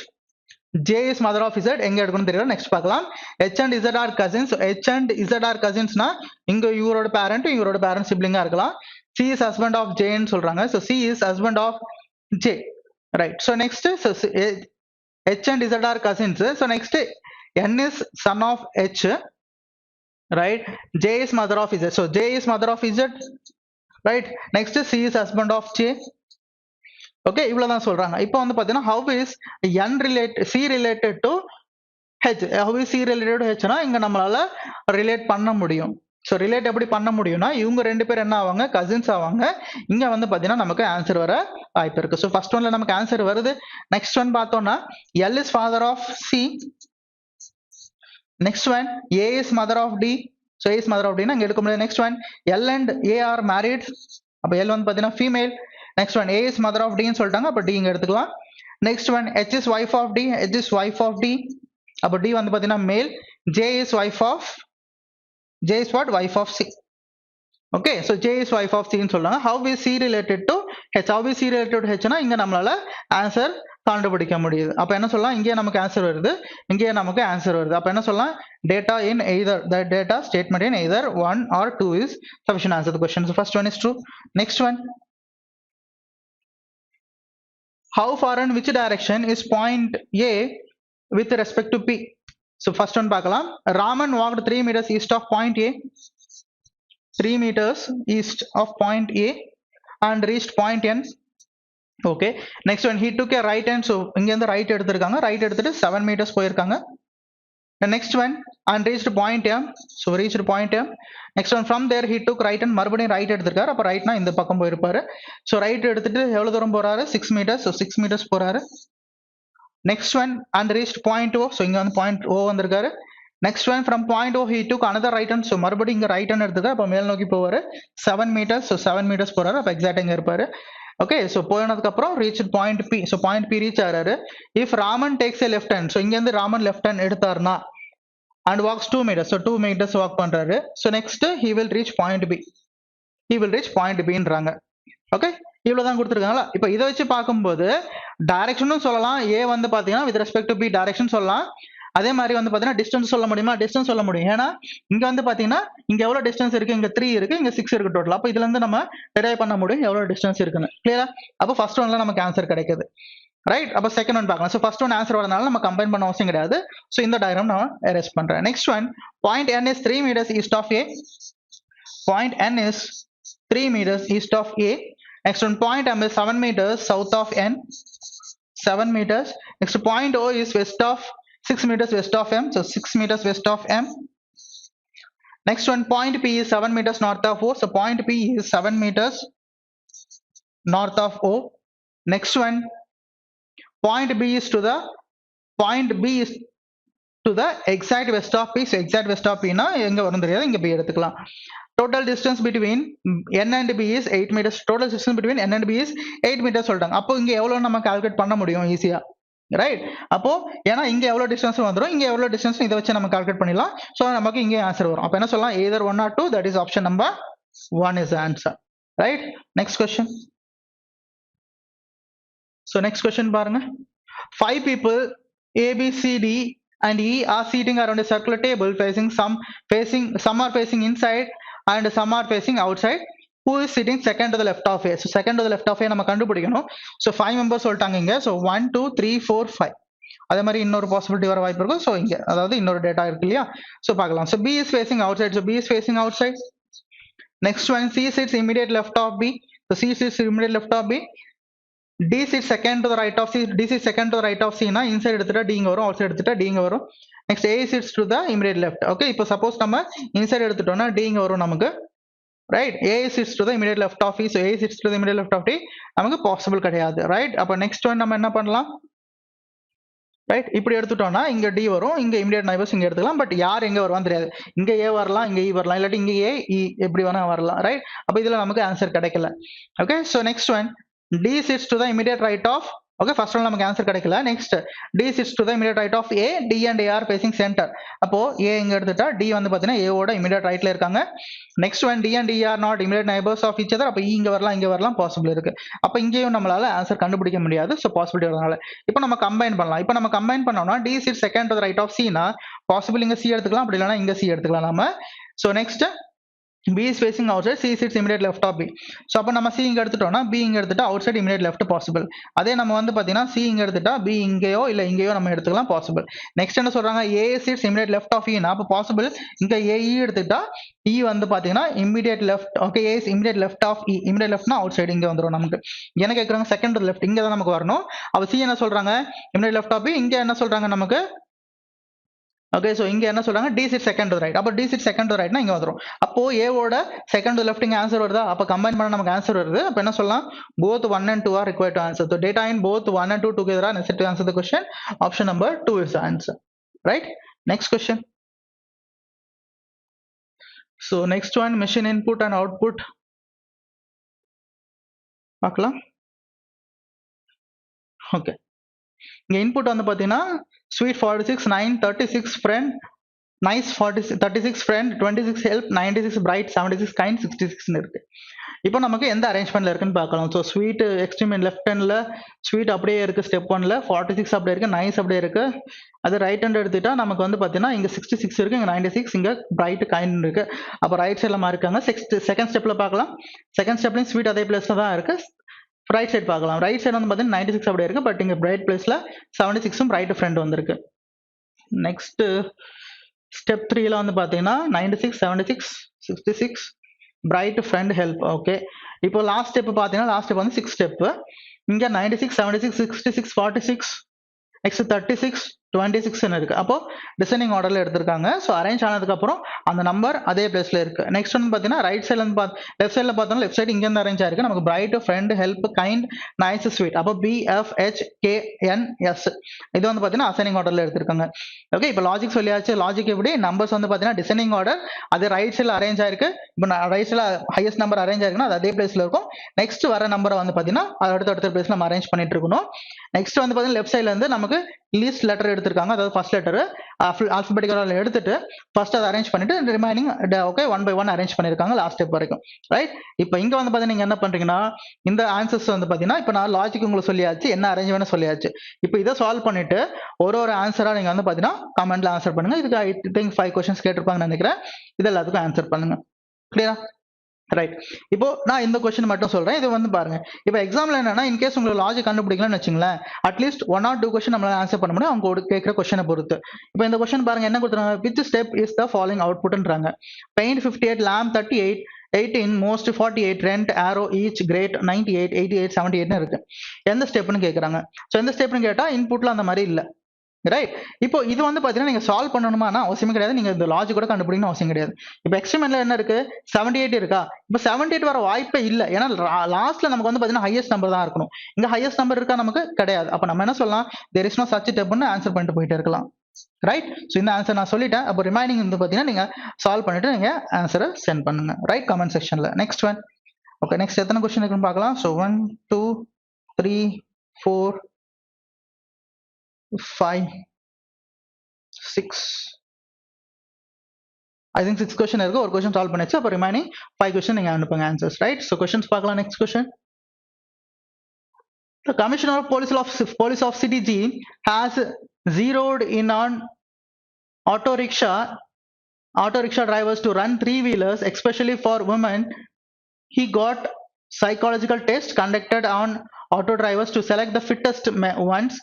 Speaker 1: J is mother of Z. எங்க எடுக்கணும் தெரியல. நெக்ஸ்ட் பார்க்கலாம். H and Z are cousins. H and Z are cousinsனா இங்க இவரோட பேரண்ட் இவரோட பேரண்ட் சிப்ளிங்கா இருக்கலாம். C is husband of J ன்னு சொல்றாங்க. So C is husband of J, right? So next, so H and Z are cousins. So next, N is son of H, right? J is mother of Z. So J is mother of Z, right? Next, C is husband of J. Okay, இவ்வளவுதான் சொல்றாங்க. இப்போ வந்து பாத்தீங்கன்னா how is C related to H? How is C related to H னா இங்க நம்மளால ரிலேட் பண்ண முடியும். ஸோ ரிலேட் எப்படி பண்ண முடியும்னா இவங்க 2 பேர் என்ன ஆவாங்க? கசின்ஸ் ஆவாங்க. இங்க வந்து பாத்தீங்கன்னா நமக்கு ஆன்சர் வர வாய்ப்பு இருக்கு. ஸோ ஃபர்ஸ்ட் ஒன்ல நமக்கு ஆன்சர் வருது. நெக்ஸ்ட் ஒன் பார்த்தோம்னா L is father of C. Next one A is mother of D. So A is mother of D னா இங்க எடுக்க முடியாது. Next one L and A are married. அப்ப L வந்து பாத்தீங்கன்னா female. Next one, A is mother of D ன்னு சொல்லிட்டாங்க. அப்ப D இங்க எடுத்துக்கலாம். Next one, H is wife of D. H is wife of D. அப்ப D வந்து பாத்தீங்கன்னா மேல். J is wife of, J is what? Wife of C. Okay, so J is wife of C ன்னு சொல்றாங்க. How is C related to H? How is C related to H னா இங்க நம்மளால ஆன்சர் கண்டுபிடிக்க முடியுது. அப்ப என்ன சொல்லலாம், இங்கே நமக்கு ஆன்சர் வருது, இங்கே நமக்கு ஆன்சர் வருது. அப்ப என்ன சொல்லலாம், data in either the data statement in either 1 or 2 is sufficient answer the question. So first one is true. Next one, how far and which direction is point A with respect to P? So first one பார்க்கலாம். Raman walked 3 meters east of point A, 3 meters east of point A and reached point N. Okay, next one, he took a right hand. So இங்க இருந்து ரைட் எடுத்திருக்காங்க, ரைட் எடுத்துட்டு 7 meters போயிருக்காங்க. The next one, and reached point M. So reached point M. Next one, from there he took right hand, மறுபடியும் ரைட் எடுத்திருக்காரு. அப்ப ரைட்னா இந்த பக்கம் போயிருப்பாரு. So ரைட் எடுத்துட்டு எவ்வளவு தூரம் போறாரு, 6 meters. So 6 meters போறாரு. Next one, and reached point O. So இங்க வந்து point O வந்திருக்காரு. Next one, from point O he took another right hand. So மறுபடியும் இங்க ரைட் ஹேண்ட் எடுத்துட்டு அப்ப மேல் நோக்கி போவாரு. 7 meters. So 7 meters போறாரு. அப்ப எக்ஸாக்ட் எங்க இருப்பாரு. Okay, so போனதுக்கு அப்புறம் reached point P. So point P reach ஆறாரு. If Raman takes a left hand, so இங்க இருந்து Raman left hand எடுத்தாருனா and walks 2 meters, so 2 meters walk பண்றாரு. So next he will reach point B. He will reach point B ன்றாங்க. Okay, இவ்வளவுதான் கொடுத்துருக்காங்களா. இப்போ இதை வச்சு பார்க்கும்போது டைரக்ஷனும் சொல்லலாம், A வந்து பாத்தீங்கன்னா with respect to B direction சொல்லலாம், அதே மாதிரி வந்து பாத்தீங்கன்னா டிஸ்டன்ஸ் சொல்ல முடியுமா, டிஸ்டன்ஸ் சொல்ல முடியும். ஏன்னா இங்க வந்து பாத்தீங்கன்னா இங்க எவ்வளவு டிஸ்டன்ஸ் இருக்கு, இங்க 3 இருக்கு, இங்க 6 இருக்கு டோட்டல். அப்ப இதுல இருந்து நம்ம டெரைவ் பண்ண முடியும் எவ்வளவு டிஸ்டன்ஸ் இருக்குன்னு. கிளியரா? அப்ப ஃபர்ஸ்ட் ஒன்ல நமக்கு ஆன்சர் கிடைக்குது. ரைட், அப்ப செகண்ட் ஒன் பார்க்கலாம். ஸோ ஃபர்ஸ்ட் ஒன் ஆன்சர் வரதுனால நம்ம கம்பைன் பண்ண அவசியம் கிடையாது. ஸோ இந்த டயக்ராம் நான் எரேஸ் பண்றேன். Next one, point N is 3 meters east of A. Point N is 3 meters east of A. Next one, point M is 7 meters south of N. 7 meters. Next point O is west of 6 meters west of M. So 6 meters west of M. Next one, point P is 7 meters north of O. So point P is 7 meters north of O. Next one, point B is to the exact west of P. So exact west of P na எங்க வரும் தெரியாது, இங்க B எடுத்துக்கலாம். Total distance between N and B is 8 meters. Total distance between N and B is 8 meters சொல்றாங்க. அப்போ இங்க எவ்வளவு நம்ம கால்குலேட் பண்ண முடியும் ஈஸியா, ரைட்? அப்போ ஏன்னா இங்க எவ்வளவு டிஸ்டன்ஸ் வந்துரும், இங்க எவ்வளவு டிஸ்டன்ஸ், இதை வச்சு நம்ம கால்குலேட் பண்ணிடலாம். சோ நமக்கு இங்க ஆன்சர் வரும். அப்ப என்ன சொல்லலாம், either 1 or 2, that is option number 1 is the answer. Right? Next question. So next question பாருங்க. 5 people A, B, C, D and E are sitting around a circular table, some are facing inside and some are facing outside. Who is sitting second to the left of A? So second to the left of A நம்ம கண்டுபிடிக்கணும். So 5 members சொல்லிட்டாங்க இங்க. So 1 2 3 4 5. அதே மாதிரி இன்னொரு பாசிபிலிட்டி வர வாய்ப்பு இருக்கும். So இங்க அதாவது இன்னொரு டேட்டா இருக்கு இல்லையா, so பார்க்கலாம். So B is facing outside. So B is facing outside. Next one, C sits immediate left of B. So C sits immediate left of B. D sits second to the right of C. D sits second to the right of C னா inside எடுத்துட்டா D இங்க வரும், outside எடுத்துட்டா D இங்க வரும். Next A sits to the immediate left. Okay, இப்போ suppose நம்ம inside எடுத்துட்டோம்னா D இங்க வரும் நமக்கு, right? A sits to the immediate left of E. So A sits to the immediate left of D நமக்கு possible கிடையாது, right? அப்ப next one நம்ம என்ன பண்ணலாம், ரைட்? இப்படி எடுத்துட்டோம்னா இங்க D வரும், இங்க இமிடியேட் நைபர்ஸ் இங்க எடுத்துக்கலாம். பட் யார் எங்க வருவான்னு தெரியாது. இங்க A வரலாம், இங்க E வரலாம், இல்லாட்டி இங்க A E எப்படி வேணா வரலாம், ரைட்? அப்ப இதுல நமக்கு ஆன்சர் கிடைக்கல. Okay, so next one, D sits to the immediate right of, okay, first one நமக்கு ஆன்சர் கிடைக்கல. Next D sits to the immediate right of A. D and A are facing center. அப்போ A இங்க எடுத்துட்டா D வந்து பாத்தீங்கன்னா A ஓட immediate rightல இருக்காங்க. Next one, D and E are not immediate neighbors of each other. அப்ப E இங்க வரலாம், இங்க வரலாம், பாசிபிள் இருக்கு. அப்ப இங்கேயும் நம்மளால ஆன்சர் கண்டுபிடிக்க முடியாது. சோ பாசிபிலிட்டி வரனால இப்போ நம்ம கம்பைன் பண்ணலாம். இப்போ நம்ம கம்பைன் பண்ணோம்னா D sits second to the right of C னா பாசிபிள் இங்க C எடுத்துக்கலாம், அப்படி இல்லைன்னா இங்க C எடுத்துக்கலாம் நாம. So next B is facing outside, C sits immediate left of B. So அப்ப நம்ம C இங்க எடுத்துட்டோம்னா B இங்க எடுத்துட்டா outside immediate left possible. அதே நம்ம வந்து பாத்தீங்கன்னா C இங்க எடுத்துட்டா B இங்கேயோ இல்ல இங்கேயோ நம்ம எடுத்துக்கலாம், possible. நெக்ஸ்ட் என்ன சொல்றாங்க, A sits immediate left of E னா அப்ப possible இங்க AE எடுத்துட்டா E வந்து பாத்தீங்கன்னா immediate left. Okay, A is immediate left of E. immediate leftனா outside இங்க வந்துரும் நமக்கு. என்ன கேக்குறாங்க, second to the left இங்க தான் நமக்கு வரணும். அப்ப C என்ன சொல்றாங்க, immediate left of B. இங்க என்ன சொல்றாங்க நமக்கு, ஓகே, சோ இங்க என்ன சொல்றாங்க, D sits second to the right. அப்ப D sits second to the right னா இங்க வந்துரும். அப்போ A ஓட second to the left இங்க ஆன்சர் வருதா, அப்ப கம்பைன் பண்ணா நமக்கு ஆன்சர் வருது. அப்ப என்ன சொல்லலாம், both 1 and 2 are required to answer. So data in both 1 and 2 together are necessary to answer the question. Option number 2 is the answer, right? Next question. So next one, machine input and output பார்க்கலாம். ஓகே, இங்க இன்புட் வந்து பாத்தீங்கன்னா sweet 46, 9, 36 friend, nice 36 friend, 26 help, 96 bright, 76 kind, 66 இருக்கு. இப்போ நமக்கு எந்த அரேஞ்ச்மெண்ட்ல இருக்குன்னு பார்க்கலாம். ஸோ ஸ்வீட் எக்ஸ்ட்ரீம் லெஃப்ட் ஹேண்ட்ல ஸ்வீட் அப்படியே இருக்கு ஸ்டெப் 1ல, 46 அப்படியே இருக்கு, நைஸ் அப்படியே இருக்கு. அது ரைட் ஹேண்ட் எடுத்துட்டா நமக்கு வந்து பார்த்தீங்கன்னா இங்க 66 இருக்கு, இங்க 96, இங்க பிரைட் கைண்ட் இருக்கு. அப்போ ரைட் சைடில் மாறிருக்காங்க. செகண்ட் ஸ்டெப்ல பார்க்கலாம். செகண்ட் ஸ்டெப்லையும் ஸ்வீட் அதே பிளேஸ்ல தான் இருக்கு. ரைட் சைடு பார்க்கலாம். ரைட் சைடு வந்து பார்த்தீங்கன்னா 96 அப்படியே இருக்கு, பட் இங்க பிரைட் பிளேஸ்ல 76ம் ரைட் ஃப்ரண்ட் வந்திருக்கு. நெக்ஸ்ட் ஸ்டெப் 3ல வந்து பார்த்தீங்கன்னா 96, 76, 66 பிரைட் ஃப்ரண்ட் ஹெல்ப். ஓகே, இப்போ லாஸ்ட் ஸ்டெப் பார்த்தீங்கன்னா லாஸ்ட் ஸ்டெப் வந்து 6 ஸ்டெப். இங்க 96, 76, 66, 46, நெக்ஸ்ட் 36, 26 இருக்கு. அப்போ டிசைனிங் ஆர்டர்ல எடுத்திருக்காங்க. ஸோ அரேஞ்ச் ஆனதுக்கு அப்புறம் அந்த நம்பர் அதே பிளேஸ்ல இருக்கு. நெக்ஸ்ட் வந்து பார்த்தீங்கன்னா ரைட் சைட்ல இருந்து லெஃப்ட் சைட்ல பார்த்தோம்னா லெஃப்ட் சைடு இங்க இருந்து அரேஞ்ச் ஆயிருக்கு. நமக்கு bright, friend, help, kind, nice, sweet. அப்போ BFHKNS இது வந்து பார்த்தீங்கன்னா அசைனிங் ஆர்டர்ல எடுத்திருக்காங்க. ஓகே, இப்போ லாஜிக் சொல்லியாச்சு. லாஜிக் எப்படி நம்பர்ஸ் வந்து பார்த்தீங்கன்னா டிசைனிங் ஆர்டர் அது ரைட் சைட்ல அரேஞ்ச் ஆயிருக்கு. இப்போ ரைட் சைட்ல ஹையஸ்ட் நம்பர் அரேஞ்ச் ஆயிருக்குன்னா அது அதே பிளேஸ்ல இருக்கும். நெக்ஸ்ட் வர நம்பரை வந்து பார்த்தீங்கன்னா அடுத்த பிளேஸ்ல நம்ம அரேஞ்ச் பண்ணிட்டு இருக்கணும். நெக்ஸ்ட் வந்து பார்த்தீங்கன்னா லெஃப்ட் சைட்ல இருந்து நமக்கு லீஸ்ட் லெட்டர் எடுத்திருக்காங்க, அதாவது ஃபர்ஸ்ட் லெட்டர் ஆல்பபெட்டிக்கல் எடுத்துட்டு ஃபர்ஸ்ட் அதை அரேஞ்ச் பண்ணிட்டு ரிமைனிங் ஓகே 1 by 1 அரேஞ்ச் பண்ணிருக்காங்க லாஸ்ட் ஸ்டெப் வரைக்கும். ரைட், இப்போ இங்க வந்து பாத்தீங்கன்னா நீங்க என்ன பண்றீங்கன்னா இந்த ஆன்சர்ஸ் வந்து பாத்தீங்கன்னா இப்போ நான் லாஜிக் உங்களுக்கு சொல்லியாச்சு, என்ன அரேஞ்ச்மெண்ட் சொல்லியாச்சு. இப்போ இதை சால்வ் பண்ணிட்டு ஒரு ஆன்சரா நீங்க வந்து பாத்தீங்கன்னா கமெண்ட்ல ஆன்சர் பண்ணுங்க. இதுக்கு ஐ திங்க் 5 क्वेश्चंस கேட்டிருப்பாங்கன்னு நினைக்கிறேன். இது எல்லாத்துக்கும் ஆன்சர் பண்ணுங்க. கிளியரா? ரைட், இப்போ நான் இந்த கொஸ்டின் மட்டும் சொல்றேன். இது வந்து பாருங்க, இப்போ எக்ஸாம்ல என்னன்னா இன்கேஸ் உங்களுக்கு லாஜிக் கண்டுபிடிக்கலன்னு வச்சுங்களேன், அட்லீஸ்ட் 1 or 2 கொஸ்டின் நம்மளால ஆன்சர் பண்ண முடியும் அவங்க கேட்கிற கொஸ்டினை பொறுத்து. இப்போ இந்த கொஸ்டின் பாருங்க என்ன கொடுத்துறாங்க, which step is the following அவுட்புட்ன்றாங்க. Paint 58, lamp 38, 18, most 48, rent, arrow, each, great 98, 88, 78 இருக்கு. எந்த ஸ்டெப்னு கேட்கறாங்க. ஸோ எந்த ஸ்டெப்னு கேட்டா இன்புட்ல அந்த மாதிரி இல்லை. ரைட், இப்போ இது வந்து பாத்தீங்கன்னா நீங்க சால்வ் பண்ணணுமானா அவசியம் கிடையாது. நீங்க இந்த லாஜிக் கூட கண்டுபிடிக்கணும் அவசியம் கிடையாது. இப்போ எக்ஸ்ட்ரீம்ல என்ன இருக்கு, 78 இருக்கா. இப்போ 78 வர வாய்ப்பே இல்லை. ஏன்னா லாஸ்ட்ல நமக்கு வந்து பாத்தீங்கன்னா ஹையஸ்ட் நம்பர் தான் இருக்கணும். இங்க ஹையஸ்ட் நம்பர் இருக்கா நமக்கு கிடையாது. அப்ப நம்ம என்ன சொல்லலாம், தேர் இஸ் நோ சச் ஸ்டெப்னு ஆன்சர் பண்ணிட்டு போயிட்டே இருக்கலாம். ரைட், ஸோ இந்த ஆன்சர் நான் சொல்லிட்டேன். அப்போ ரிமைனிங் வந்து பாத்தீங்கன்னா நீங்க சால்வ் பண்ணிட்டு நீங்க ஆன்சரை சென்ட் பண்ணுங்க. ரைட், கமெண்ட் செக்ஷன்ல. Next one. ஓகே, நெக்ஸ்ட் எத்தனை கொஸ்டின் இருக்குன்னு பார்க்கலாம். ஸோ 1, 2, 3, 4, 5, 6, I think 6 question இருக்கு. ஒரு question solve பண்ணிச்சு. அப்ப remaining 5 question நீங்க அனுப்புங்க answers. Right, so questions பார்க்கலாம். Next question. The Commissioner of Police of City G has zeroed in on auto rickshaw drivers to run 3-wheelers, especially for women. He got psychological test conducted on auto drivers to select the fittest ones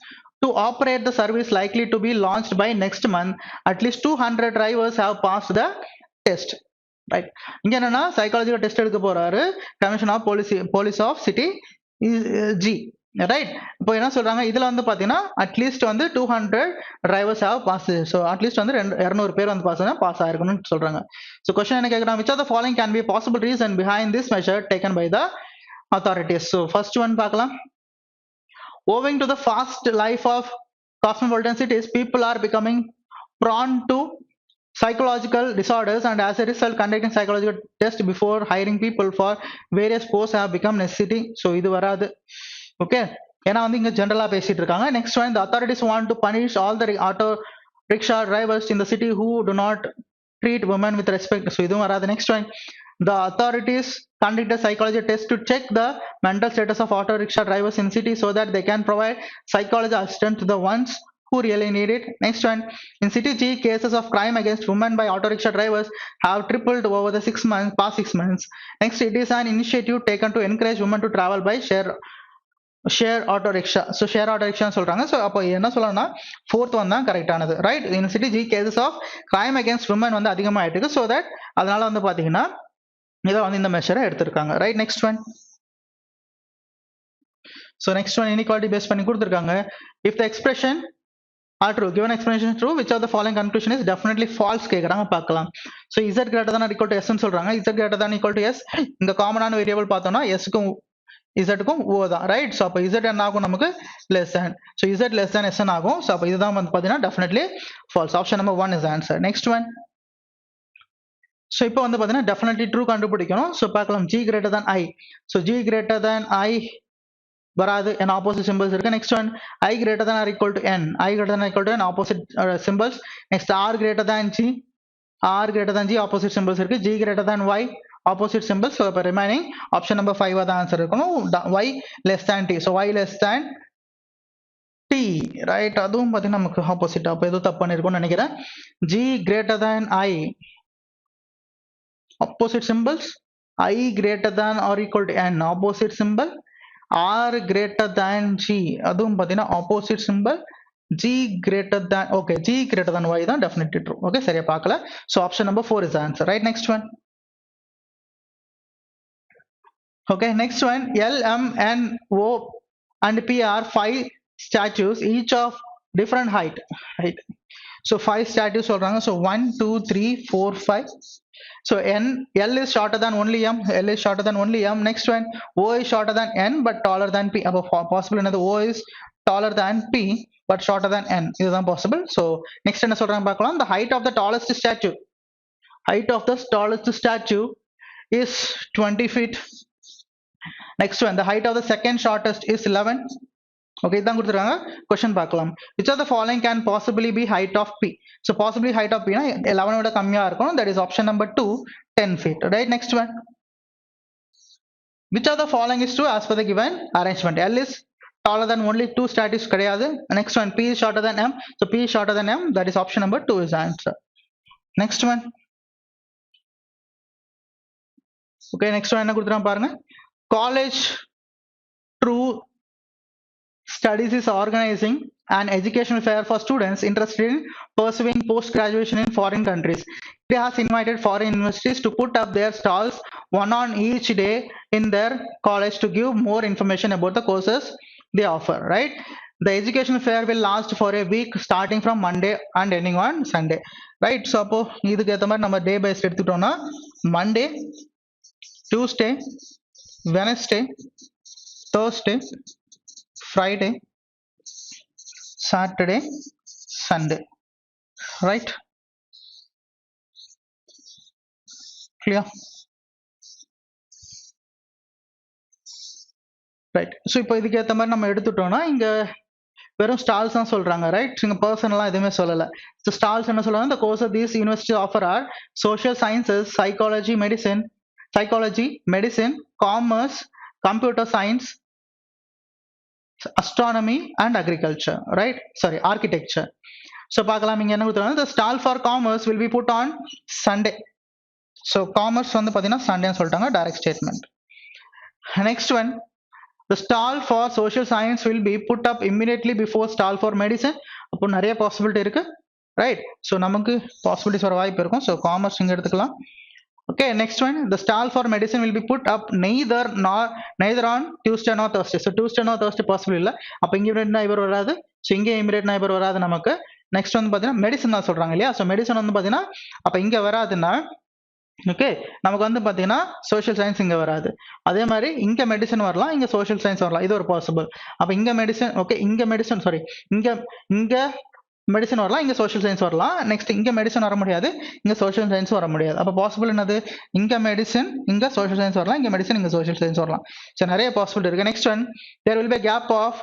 Speaker 1: to operate the service, likely to be launched by next month. At least 200 drivers have passed the test. Right, இங்க என்னன்னா சைக்காலஜிக்கல் டெஸ்ட் எடுக்க போறாரு commission of police of city G. Right, இப்போ என்ன சொல்றாங்க இதுல வந்து பாத்தீங்கன்னா அட்லீஸ்ட் வந்து 200 drivers have pass. So at least வந்து 200 பேர் வந்து பாஸ் ஆயிருக்கணும்னு சொல்றாங்க. ஸோ கொஸ்டின் என்ன கேட்கறாங்க, which of the following can be a possible reason behind this measure taken by the authorities. So first one பார்க்கலாம். Owing to the fast life of cosmopolitan cities, people are becoming prone to psychological disorders, and as a result conducting psychological tests before hiring people for various posts have become necessity. So இது வராது. ஓகே, ஏன்னா வந்து இங்க ஜெனரலா பேசிட்டு இருக்காங்க. Next one, the authorities want to punish all the auto rickshaw drivers in the city who do not treat women with respect. So இதுவும் வராது. Next one, the authorities conduct a psychology test to check the mental status of auto rickshaw drivers in city so that they can provide psychology assistance to the ones who really need it. Next one, in city G, cases of crime against women by auto rickshaw drivers have tripled over the past 6 months. Next, it is an initiative taken to encourage women to travel by share auto rickshaw. So share auto rickshaw சொல்றாங்க. ஸோ அப்போ என்ன சொல்லணும்னா ஃபோர்த் ஒன் தான் கரெக்டானது. Right, in city G cases of crime against women வந்து அதிகமாயிட்டு இருக்கு. ஸோ தட் அதனால வந்து பாத்தீங்கன்னா இதை வந்து இந்த மெஷரை எடுத்திருக்காங்க. Right, next one. So next one inequality base பண்ணி கொடுத்துருக்காங்க. If the expression are true, given explanation is true, which of the following conclusion is definitely false கேக்குறாங்க பார்க்கலாம். So z greater than or equal to s ன்னு சொல்றாங்க. z greater than equal to s, இந்த காமனான வேரியபிள் பார்த்தோம்னா s க்கும் z க்கும் o தான். ரைட், ஸோ அப்போ z என்ன ஆகும் நமக்கு less than. So z less than s ஆகும். ஸோ அப்போ இதுதான் வந்து பார்த்தீங்கன்னா definitely false. Option number 1 is the answer. Next one. So இப்போ வந்து பார்த்தீங்கன்னா definitely true கண்டுபிடிக்கணும். ஸோ பார்க்கலாம், g greater than i. So g greater than i வராது, n opposite symbols இருக்கு. Next one, i greater than or equal to n, i greater than or equal to n opposite symbols. Next, r greater than g, opposite symbols இருக்கு. g greater than y, opposite symbols. So remaining option number 5 தான் answer இருக்கணும். Y less than t. So y less than t, right? அதுவும் பார்த்தீங்கன்னா நமக்கு ஆப்போசிட். அப்போ ஏதோ தப்பு பண்ணிருக்கோம்னு நினைக்கிறேன். G greater than I, opposite symbols. I greater than or equal to n, opposite symbol. R greater than G, அதுவும் பார்த்தீங்கன்னா opposite symbol. G greater than, okay, G greater than Y தான் definitely true. Okay, சரியா பார்க்கல. So option number 4 is the answer. Right, next one. Okay, next one. L, M, N, O and P are 5 statues, each of different height. Right. So 5 statues சொல்றாங்க. So 1, 2, 3, 4, 5. So L is shorter than only M. L is shorter than only M. Next one. O is shorter than N but taller than P. அப்போ possible என்னது? O is taller than P but shorter than N. இதுதான் possible. So next என்ன சொல்றாங்க பார்க்கலாம். The height of the tallest statue. Height of the tallest statue is 20 feet. Next one. The height of the second shortest is 11. Okay, இதான் கொடுத்துருக்காங்க. Question பார்க்கலாம். Which of the following can possibly be height of P? So possibly height of P னா 11 விட கம்மியா இருக்கும். That is option number 2, 10 feet. Right, next one. Which of the following is true as per the given arrangement? L is taller than only 2 statues கிடையாது. Next one. P is shorter than M. So P is shorter than M. That is option number 2 is the answer. Next one. Okay, next one என்ன கொடுத்துறாங்க பாருங்க. College True Studies is organizing an educational fair for students interested in pursuing post-graduation in foreign countries. It has invited foreign universities to put up their stalls, one on each day in their college, to give more information about the courses they offer. Right? The educational fair will last for a week, starting from Monday and ending on Sunday. Right? So அப்போ இதுக்கு ஏற்ற மாதிரி நம்ம டே பைஸ் எடுத்துட்டோம்னா Monday, Tuesday, Wednesday, Thursday, Friday, Saturday, Sunday. Right? Clear? Right. So இப்போ இதுக்கு ஏற்ற மாதிரி நம்ம எடுத்துட்டோம்னா இங்க வெறும் ஸ்டால்ஸ் தான் சொல்றாங்க. ரைட்? இங்க பர்சனலா எதுவுமே சொல்லல. So stalls என்ன சொல்றாங்க? The course of these universities offer are social sciences, psychology, medicine, commerce, computer science, astronomy and agriculture. Right? Sorry, architecture. So பார்க்கலாம் இங்க என்ன கொடுத்துருக்காங்க. The stall for commerce will be put on Sunday. So commerce வந்து பாத்தீங்கன்னா சண்டேன்னு சொல்லிட்டாங்க. Direct statement. Next one. The stall for social science will be put up immediately before stall for medicine. அப்போ நிறைய possibility இருக்கு. Right? So நமக்கு possibilities வர வாய்ப்பு இருக்கும். So commerce இங்க எடுத்துக்கலாம். Okay, next one. The stall for medicine will be put up neither on Tuesday nor Thursday. So Tuesday nor Thursday possible இல்ல. அப்போ இங்க immediate neighbor வராது. So இங்க immediate neighbor வராது நமக்கு. நெக்ஸ்ட் வந்து பாத்தீங்கன்னா மெடிசன் தான் சொல்றாங்க இல்லையா? ஸோ மெடிசன் வந்து பாத்தீங்கன்னா அப்ப இங்க வராதுன்னா ஓகே நமக்கு வந்து பாத்தீங்கன்னா சோஷியல் சயின்ஸ் இங்க வராது. அதே மாதிரி இங்க மெடிசன் வரலாம், இங்க சோஷியல் சயின்ஸ் வரலாம். இது ஒரு பாசிபிள். அப்ப இங்க மெடிசன் ஓகே, இங்க மெடிசன் சாரி இங்க மெடிசன் வரலாம், இங்க சோஷியல் சயின்ஸ் வரலாம். நெக்ஸ்ட் இங்க மெடிசன் வர முடியாது, இங்க சோஷியல் சயின்ஸ் வர முடியாது. அப்ப பாசிபிள் என்னது? இங்க மெடிசன் இங்க சோஷியல் சயின்ஸ் வரலாம், இங்க மெடிசன் இங்க சோஷியல் சயின்ஸ் வரலாம். சரி, நிறைய பாசிபிலிட்டி இருக்கு. Next one, there will be gap of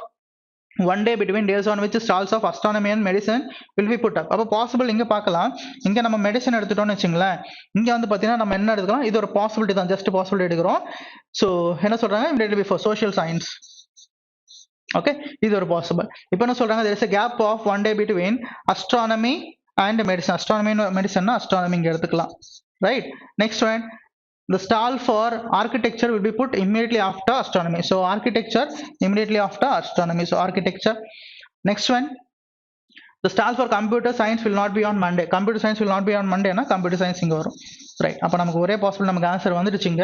Speaker 1: one day between days on which stalls of astronomy and medicine will be put up. அப்போ பாசிபிள் இங்க பார்க்கலாம். இங்க நம்ம மெடிசன் எடுத்துட்டோம்னு வச்சுங்களேன், இங்க வந்து பாத்தீங்கன்னா நம்ம என்ன எடுத்துக்கலாம், இது ஒரு பாசிபிலிட்டி தான், ஜஸ்ட் பாசிபிலிட்டி எடுக்கிறோம். ஸோ என்ன சொல்றாங்க, immediately before social science. Okay, இது ஒரு பாசிபிள். இப்போ என்ன சொல்றாங்க, there is a gap of one day between astronomy and medicine. astronomy medicine astronomy இங்க எடுத்துக்கலாம். Right. Next one, the stall for architecture will be put immediately after astronomy. So architecture immediately after astronomy. So architecture. Next one, the stall for computer science will not be on Monday. Computer science will not be on Monday na computer science இங்க வரும். ரைட். அப்ப நமக்கு ஒரே பாசிபிள், நமக்கு ஆன்சர் வந்துடுச்சுங்க.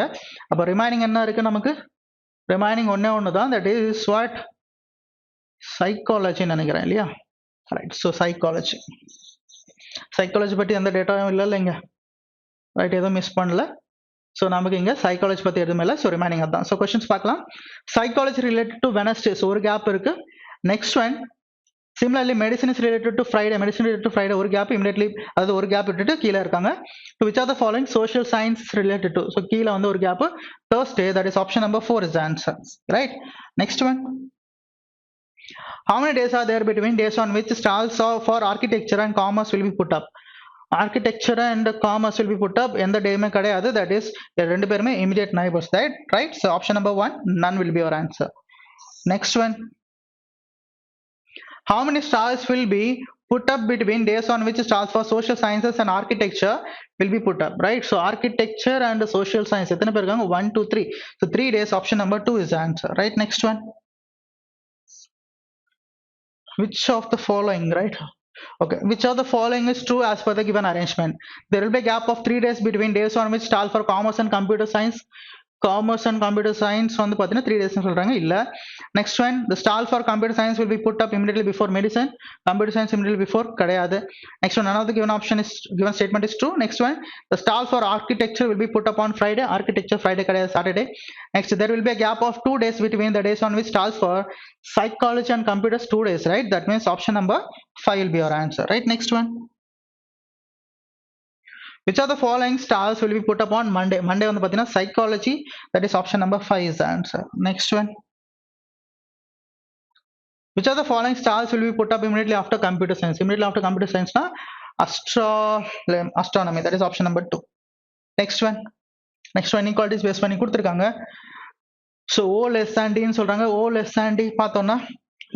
Speaker 1: அப்ப ரிமைனிங் என்ன இருக்கு நமக்கு? ரிமைனிங் ஒண்ணு தான், that is what, சைக்காலஜி நினைக்கிறேன் இல்லையா? ரைட். ஸோ சைக்காலஜி பத்தி எந்த டேட்டாவும் இல்லைங்க. ரைட், எதுவும் மிஸ் பண்ணல. ஸோ நமக்கு இங்கே சைக்காலஜி பற்றி எதுவுமே இல்லை. ஸோ ரிமைனிங் அதான். ஸோ கொஸ்டின்ஸ் பார்க்கலாம். Psychology related to Wednesday, so ஒரு கேப் இருக்கு. Next one, similarly medicine is related to Friday, medicine related to Friday ஒரு கேப் இமிடியட்லி, அதாவது ஒரு கேப் விட்டுட்டு கீழே இருக்காங்க. To which are the following social science related to, so கீழே வந்து ஒரு gap Thursday, that is option number 4 is the answer. Right. Next one, how many days are there between days on which stalls for architecture and commerce will be put up? architecture and commerce will be put up எந்த டேமே கிடையாது, that is ரெண்டு பேருமே immediate neighbors, right? So option number 1, none will be your answer. Next one, how many stars will be put up between days on which stars for social sciences and architecture will be put up, right? So architecture and social science எத்தனை பேர் இருக்காங்க? 1 2 3, so 3 days, option number 2 is the answer, right? Next one, which of the following, right? Okay, which of the following is true as per the given arrangement? There will be a gap of 3 days between days on which stall for commerce and computer science வந்து பார்த்தீங்கன்னா 3 days சொல்றாங்க இல்ல. Next one, the stall for computer science will be put up immediately before medicine, computer science immediately before கிடையாது. Next one, none of the given statement is true. Next one, the stall for architecture will be put up on Friday, architecture Friday கிடையாது, Saturday. Next, there will be a gap of 2 days between the days on which stalls for psychology and computers 2 days, right? That means option number 5 will be your answer, right? Next one, which of the following stars will be put up on Monday? Monday வந்து பார்த்தீங்கன்னா psychology, that is option number 5 is the answer. Next one, which of the following stars will be put up immediately after computer science? Immediately after computer science na astronomy, that is option number 2. Next one, inequalities base பண்ணி கொடுத்திருக்காங்க. So O less than D ன்னு சொல்றாங்க. O less than D பார்த்தோம்னா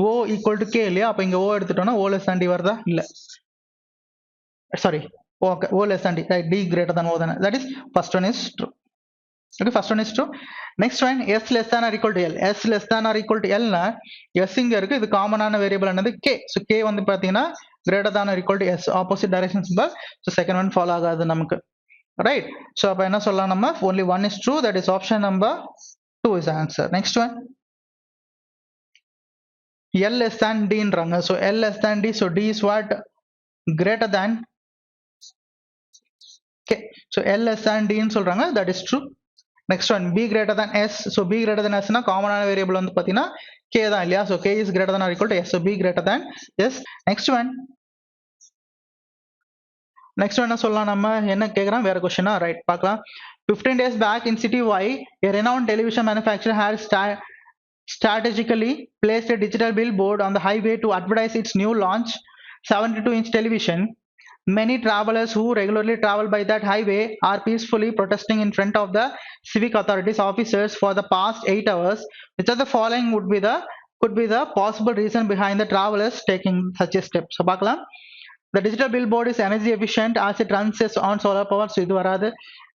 Speaker 1: O equal to K இல்லையா? அப்ப இங்க O எடுத்துட்டோம்னா O less than D வருதா? இல்ல, sorry, okay, O less than D, right? D greater than O than, that is first one is true. Okay, first one is true. Next one, S less than or equal to L. S less than or equal to L னா S இங்க இருக்கு, இது காமனான வேரியபிள் என்னது K. So K வந்து பாத்தீங்கன்னா greater than or equal to S, opposite direction symbol. So second one follow ஆகாது நமக்கு, right? So அப்ப என்ன சொல்லலாம் நம்ம? Only one is true, that is option number 2 is the answer. Next one, L less than D ன்றாங்க. So L less than D, so D is what? Greater than K. So L less than D ன்னு சொல்றாங்க, that is true. Next one, B greater than S. So B greater than S னா காமனான வேரியபிள் வந்து பாத்தீங்கன்னா K தான் இல்லையா? So K is greater than or equal to S. So B greater than S. Next one என்ன சொல்லலாம் நம்ம? என்ன கேக்குறான்? வேற क्वेश्चन, ரைட் பார்க்கலாம். 15 days back in city Y, a renowned television manufacturer has strategically placed a digital billboard on the highway to advertise its new launch 72-inch television. Many travelers who regularly travel by that highway are peacefully protesting in front of the civic authorities officers for the past 8 hours. Which of the following could be the possible reason behind the travelers taking such a step? So பார்க்கலாம். The digital billboard is energy efficient as it runs on solar power. So இது வராது.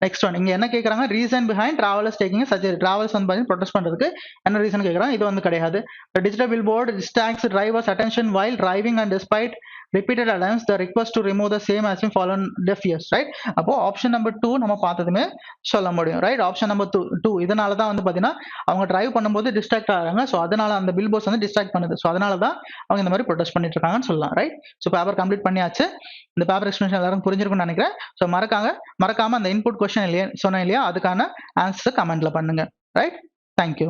Speaker 1: Next one, இங்க என்ன கேக்குறாங்க? Reason behind travelers taking such a, travelers வந்து பாத்தீங்கன்னா protest பண்றதுக்கு என்ன ரீசன் கேக்குறாங்க? இது வந்து கிடையாது. The digital billboard distracts drivers' attention while driving and despite repeated attempts the request to remove the same has been fallen deaf ears, right? அப்போ ஆப்ஷன் நம்பர் 2 நம்ம பார்த்ததுமே சொல்ல முடியும், right? ஆப்ஷன் நம்பர் 2 இதனால தான் வந்து பாத்தீங்கன்னா அவங்க டிரைவ் பண்ணும்போது டிஸ்ட்ராக்ட் ஆகிறாங்க. ஸோ அதனால அந்த பில் போர்ட்ஸ் வந்து டிஸ்ட்ராக்ட் பண்ணுது. ஸோ அதனால தான் அவங்க இந்த மாதிரி ப்ரொடெஸ்ட் பண்ணிட்டு இருக்காங்கன்னு சொல்லலாம், ரைட்? ஸோ பேப்பர் கம்ப்ளீட் பண்ணியாச்சு. இந்த பேப்பர் எக்ஸ்பிளேஷன் எல்லாரும் புரிஞ்சிருக்கும்னு நினைக்கிறேன். ஸோ மறக்காம அந்த இன்புட் கொஸ்டின் இல்லையா சொன்னேன் இல்லையா, அதுக்கான ஆன்சர் கமெண்ட்ல பண்ணுங்க, ரைட்? தேங்க்யூ.